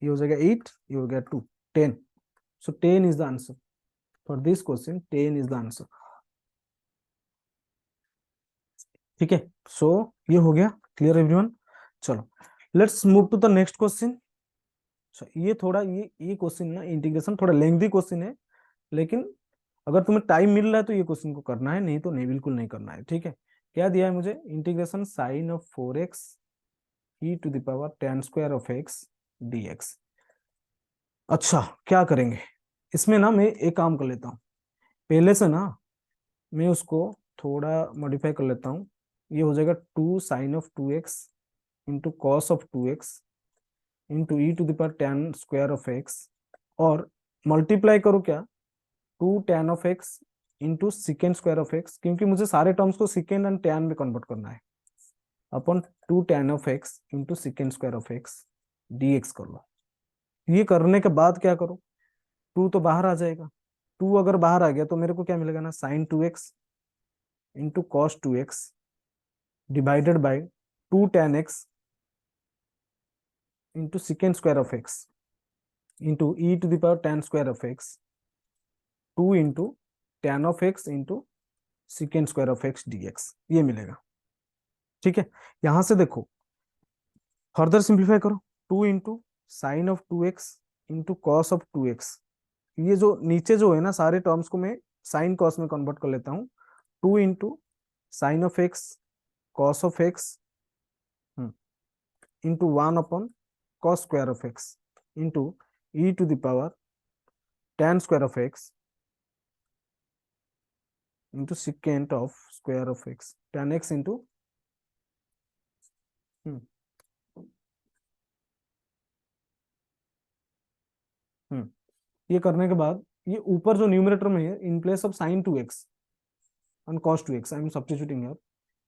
ये हो जाएगा 8, ये हो गया 2, 10, so 10 is the answer for this question, 10 is the answer. ठीक है, सो ये हो गया क्लियर एवरीवन। चलो let's move to the next question. ये थोड़ा ये क्वेश्चन ना इंटीग्रेशन थोड़ा लेंथी क्वेश्चन है, लेकिन अगर तुम्हें टाइम मिल रहा है तो ये क्वेश्चन को करना है, नहीं तो नहीं, बिल्कुल नहीं करना है। ठीक है, क्या दिया है मुझे, integration sine of 4x e to the power tan square of x D x. अच्छा क्या करेंगे इसमें ना, मैं एक काम कर लेता हूँ, पहले से ना मैं उसको थोड़ा मॉडिफाई कर लेता हूँ। ये हो जाएगा 2 sin of 2x into cos of 2x into E to the power tan square of x, और मल्टीप्लाई करो क्या 2 tan of x into secant square of x, क्योंकि मुझे सारे टर्म्स को सिकेंड एंड टैन में कन्वर्ट करना है, अपन 2 tan of x into secant square of x D x कर लो। ये करने के बाद क्या करो, 2 तो बाहर आ जाएगा, 2 अगर बाहर आ गया तो मेरे को क्या मिलेगा ना, sin 2x into cos 2x divided by 2 tan x into secant square of x into E to the power tan square of x 2 into tan of x into secant square of x D x, ये मिलेगा। ठीक है, यहां से देखो further simplify करो, 2 into sin of 2x into cos of 2x, ये जो नीचे जो है ना सारे टर्म्स को मैं साइन कॉस में कन्वर्ट कर लेता हूँ, 2 into sin of x cos of x into 1 upon cos square of x into E to the power tan square of x into secant of square of x tan x into, ये करने के बाद ये ऊपर जो न्यूमरेटर में है, इन place of sin 2x and cos 2x I am substituting here,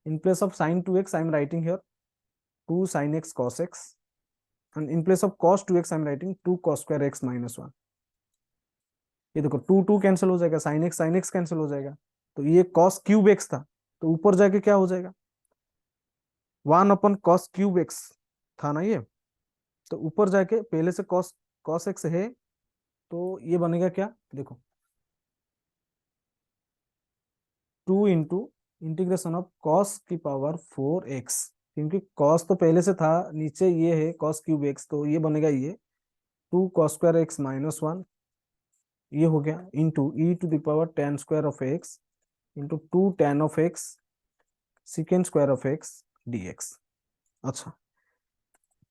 in place of sin 2x I am writing here 2 sin x cos x, and in place of cos 2x I am writing 2 cos square x minus 1। ये देखो 2 2 cancel हो जाएगा, sin x cancel हो जाएगा, तो ये cos cube x था, तो ऊपर जाके क्या हो जाएगा 1 अपॉन cos क्यूब x था ना ये, तो ऊपर जाके पहले से cos x है, तो ये बनेगा क्या देखो 2 इंटू इंटीग्रेशन ऑफ cos की पावर 4x, क्योंकि cos तो पहले से था, नीचे ये है cos क्यूब x, तो ये बनेगा ये 2 cos स्क्वायर एक्स माइनस 1, ये हो गया into E to the power tan square of x into 2 tan of x secant square of x D x. अच्छा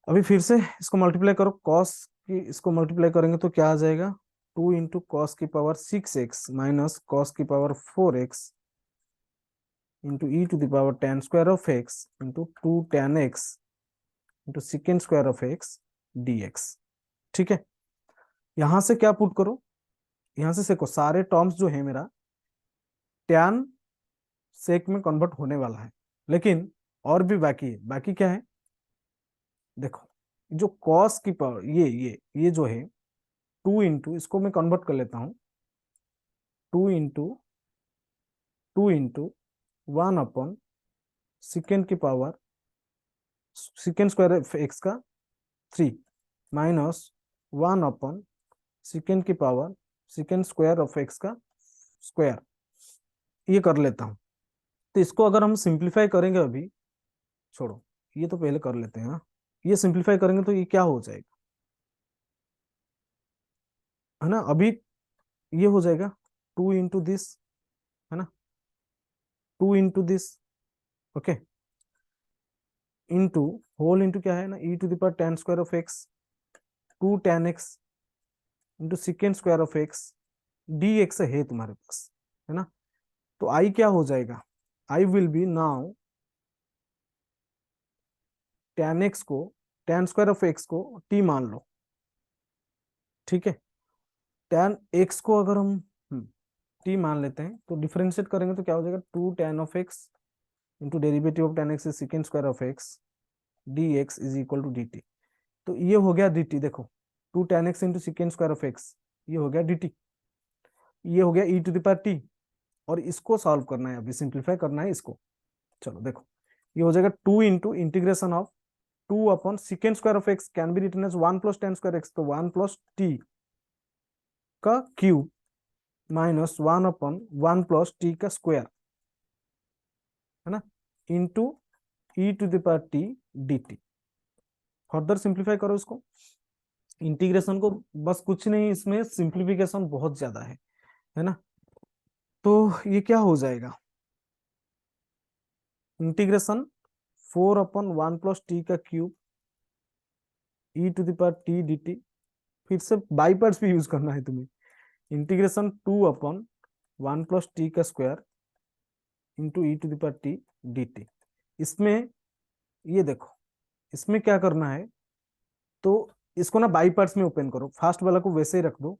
अभी फिर से इसको मल्टीप्लाई करो, cos की इसको मल्टीप्लाई करेंगे तो क्या आ जाएगा 2 इंटू कॉस की पावर 6x माइनस कॉस की power 4x into E to the power tan square of x into 2 tan x into secant square of x D x. ठीक है, यहां से क्या पुट करो, यहां से देखो सारे टर्म्स जो है मेरा टैन सेक में कन्वर्ट होने वाला है, लेकिन और भी बाकी है, बाकी क्या है देखो, जो कॉस की पावर ये जो है 2 इंटू, इसको मैं कन्वर्ट कर लेता हूं 2 इंटू 1 अपॉन सिकेंड की power secant square of x का 3 माइनस 1 अपॉन सिकेंड की power secant square of x का स्क्वायर, ये कर लेता हूं। तो इसको अगर हम सिंप्लीफाई करेंगे, अभी छोड़ो ये तो पहले कर लेते हैं ना, ये सिंप्लीफाई करेंगे तो ये क्या हो जाएगा, है ना, अभी ये हो जाएगा 2 इंटू दिस, है ना, 2 into this, okay, into whole into क्या है ना E to the power tan square of x 2 tan x into secant square of x D X है तुम्हारे पास, है ना। तो आई क्या हो जाएगा, I will be now tan x को, tan स्क्वायर ऑफ एक्स को t मान लो, ठीक है। tan एक्स को अगर हम t मान लेते हैं तो डिफरेंशिएट करेंगे तो क्या हो जाएगा, 2 tan of x into derivative of tan x is secant square of x D x is equal to d t. तो ये हो गया dt, देखो 2 tan x इंटू सेकेंड स्क्वायर ऑफ एक्स, ये हो गया dt, ये हो गया e to the power t। और इसको सॉल्व करना है, अभी सिंप्लीफाई करना है इसको। चलो देखो, ये हो जाएगा 2 into integration of 2 upon secant square of x can be written as 1 plus tan square x, तो 1 प्लस टी का cube minus 1 upon 1 plus T का स्क्वायर, है ना, into E to the power T D t. Further simplify करो इसको, integration को, बस कुछ नहीं, इसमें सिंप्लीफिकेशन बहुत ज्यादा है ना। तो ये क्या हो जाएगा, इंटीग्रेशन 4 अपॉन 1 प्लस टी का cube E to the power T D t, फिर से बाई पार्ट्स भी यूज करना है तुम्हें, इंटीग्रेशन 2 अपॉन 1 प्लस टी का square into E to the power T D t. इसमें ये देखो, इसमें क्या करना है, तो इसको ना बाई पार्ट्स में ओपन करो, फास्ट वाला को वैसे ही रख दो,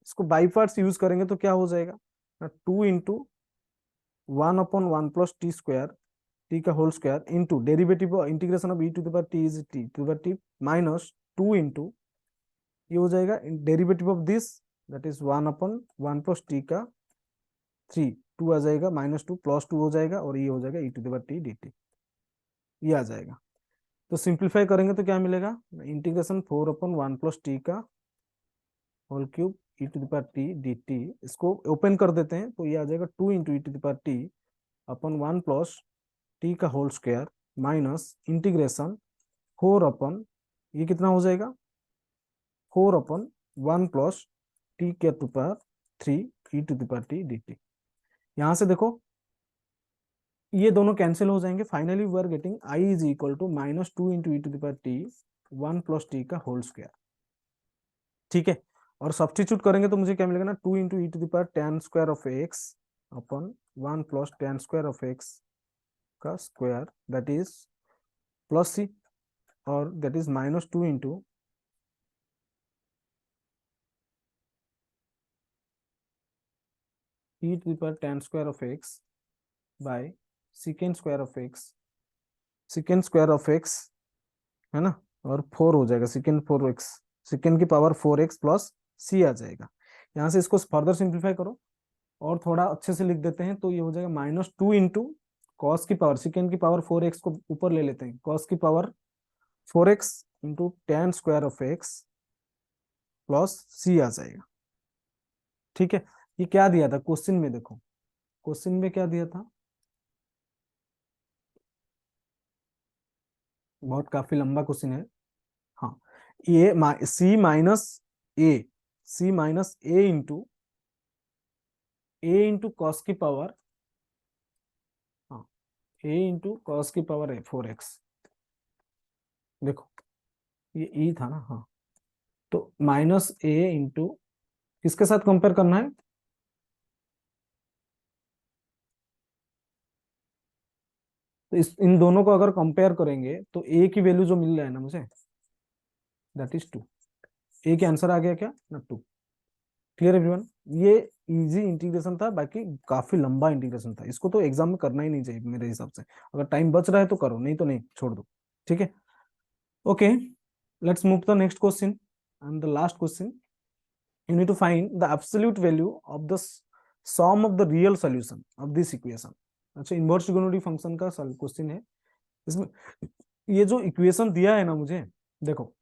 इसको बाई पार्ट्स यूज करेंगे तो क्या हो जाएगा ना, 2 into 1 upon 1 plus T square T का whole square into derivative integration of E to the power T is T to the power T minus 2 into, ये हो जाएगा derivative of this, that is 1 upon 1 plus T का 3, 2 आ जाएगा, -2 +2 हो जाएगा, और ये हो जाएगा E to the power T D T, ये आ जाएगा। तो सिंप्लीफाई करेंगे तो क्या मिलेगा, इंटीग्रेशन 4 अपॉन 1 प्लस टी का whole cube E to the power T D T, इसको ओपन कर देते हैं तो ये आ जाएगा 2 into E to the power T upon 1 plus T का whole square minus integration 4 upon, ये कितना हो जाएगा, 4 अपॉन 1 प्लस टी के to power 3 e to the power T D t. यहाँ से देखो ये दोनों कैंसिल हो जाएंगे, finally we are getting I is equal to -2 into E to the power t 1 plus T का होल स्क्वायर, ठीक है। और सब्स्टिट्यूट करेंगे तो मुझे क्या मिलेगा ना, 2 into E to the power tan square of x upon 1 plus tan square of x का square, that is plus c, और that is -2 into E to the power tan square of x by secant square of x, secant square of x, है ना, और 4 हो जाएगा, secant 4x, secant की power 4x plus सी आ जाएगा। यहाँ से इसको फर्दर सिंप्लीफाई करो और थोड़ा अच्छे से लिख देते हैं, तो ये हो जाएगा -2 इंटू कॉस की पावर, सेकेंड की पावर 4x को ऊपर ले लेते हैं, कॉस की power 4x into tan square of x plus सी आ जाएगा, ठीक है। ये क्या दिया था क्वेश्चन में, देखो क्वेश्चन में क्या दिया था, बहुत काफी लंबा क्वेश्चन है। हाँ, ये ए सी माइनस ए इंटू कॉस की पावर, हाँ, ए इंटू कॉस की पावर है 4x, देखो ये ई था ना, हाँ, तो -a इंटू, किसके साथ कंपेयर करना है, तो इन दोनों को अगर कंपेयर करेंगे तो a की वैल्यू जो मिल रहा है ना मुझे, दैट इज 2, ए के आंसर आ गया क्या ना 2। क्लियर एवरीवन, ये इजी इंटीग्रेशन था, बाकी काफी लंबा इंटीग्रेशन था, इसको तो एग्जाम में करना ही नहीं चाहिए मेरे हिसाब से, अगर टाइम बच रहा है तो करो, नहीं तो नहीं, छोड़ दो, ठीक है। Okay, let's move the next question and the last question. you need to find the absolute value of the sum of the real solution of this equation। अच्छा, इनवर्स ट्रिगोनोमेट्रिक फंक्शन का क्वेश्चन है, इसमें ये जो equation दिया है ना मुझे, देखो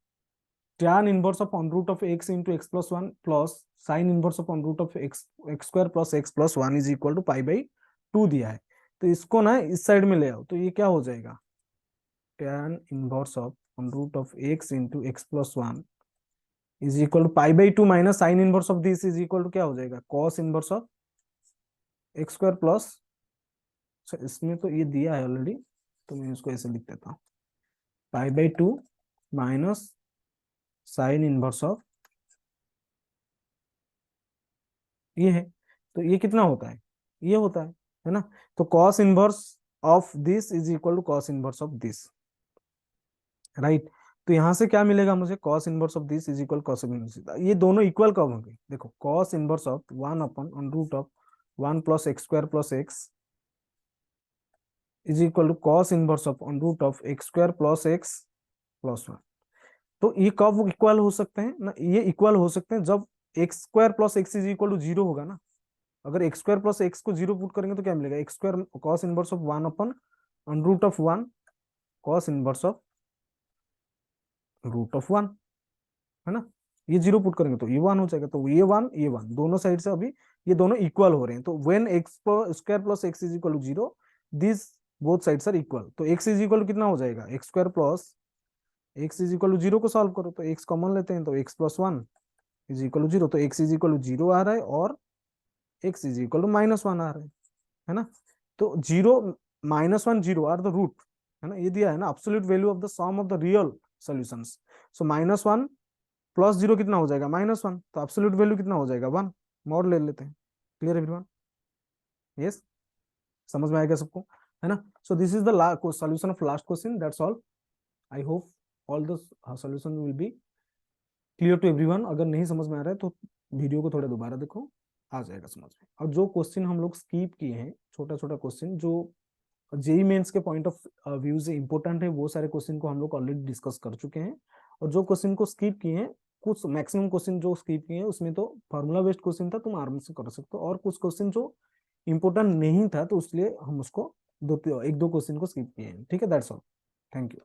tan inverse of on root of x into X plus 1 plus sine inverse of on root of X square plus x plus 1 is equal to π/2 दिया है। तो इसको ना इस साइड में ले आओ, तो ये क्या हो जाएगा, tan inverse of on root of x into X plus 1 is equal to π/2 minus sine inverse of this is equal to क्या हो जाएगा, cos inverse of X square plus, इसमें तो ये दिया है ऑलरेडी, तो मैं इसको ऐसे लिख देता हूँ, pi by 2 minus sine inverse of ये है, तो ये कितना होता है, ये होता है ना। तो cos inverse of this is equal to cos inverse of this, right. तो यहां से क्या मिलेगा मुझे, cos inverse of this is equal cos inverse, ये दोनों इक्वल कब होंगे, देखो cos inverse of 1/√1 + x² + x is equal to cos inverse of √(x²+x + 1)। तो ये कब इक्वल हो सकते हैं ना, ये इक्वल हो सकते हैं जब x² + x is equal to 0 होगा ना। अगर x² + x को 0 पुट करेंगे तो क्या मिलेगा, x² cos inverse of 1/√1 cos inverse of √1, है ना। ये 0 पुट करेंगे तो ये 1 हो जाएगा, तो ये 1 दोनों साइड से अभी ये दोनों इक्वल हो रहे हैं। तो when x² + x is equal to 0 this both sides are equal. तो x इज इक्वल टू कितना हो जाएगा, x² + x is equal to 0 को सॉल्व करो तो x कॉमन लेते हैं, तो x + 1 इज इक्वल टू 0, तो x इज इक्वल टू 0 आ रहा है और x इज इक्वल टू -1 आ रहा है ना। तो 0 -1 0 आर द रूट, है ना, ये दिया है ना, absolute value of the sum of the real solutions. So -1 + 0 कितना हो जाएगा, -1, तो एब्सोल्यूट वैल्यू कितना हो जाएगा 1, मॉड ले लेते हैं। क्लियर एवरीवन, यस, समझ में आएगा सबको, है ना। So this is the solution of last question, that's all. I hope all the solution will be clear to everyone. अगर नहीं समझ में आ रहा है तो वीडियो को थोड़ा दोबारा देखो, आ जाएगा समझ में। और जो क्वेश्चन हम लोग स्कीप किए हैं, छोटा छोटा क्वेश्चन जो जेई मेंस के पॉइंट ऑफ व्यू से इंपॉर्टेंट है, वो सारे क्वेश्चन को हम लोग ऑलरेडी डिस्कस कर चुके हैं। और जो क्वेश्चन को स्किप किए हैं, कुछ मैक्सिमम क्वेश्चन जो स्किप किए हैं उसमें तो फॉर्मूला बेस्ड क्वेश्चन था, तुम आराम से कर सकते हो, और कुछ क्वेश्चन जो इंपॉर्टेंट नहीं था तो उसलिए हम उसको एक दो क्वेश्चन को स्किप किए हैं, ठीक है, दैट्स ऑल, थैंक यू।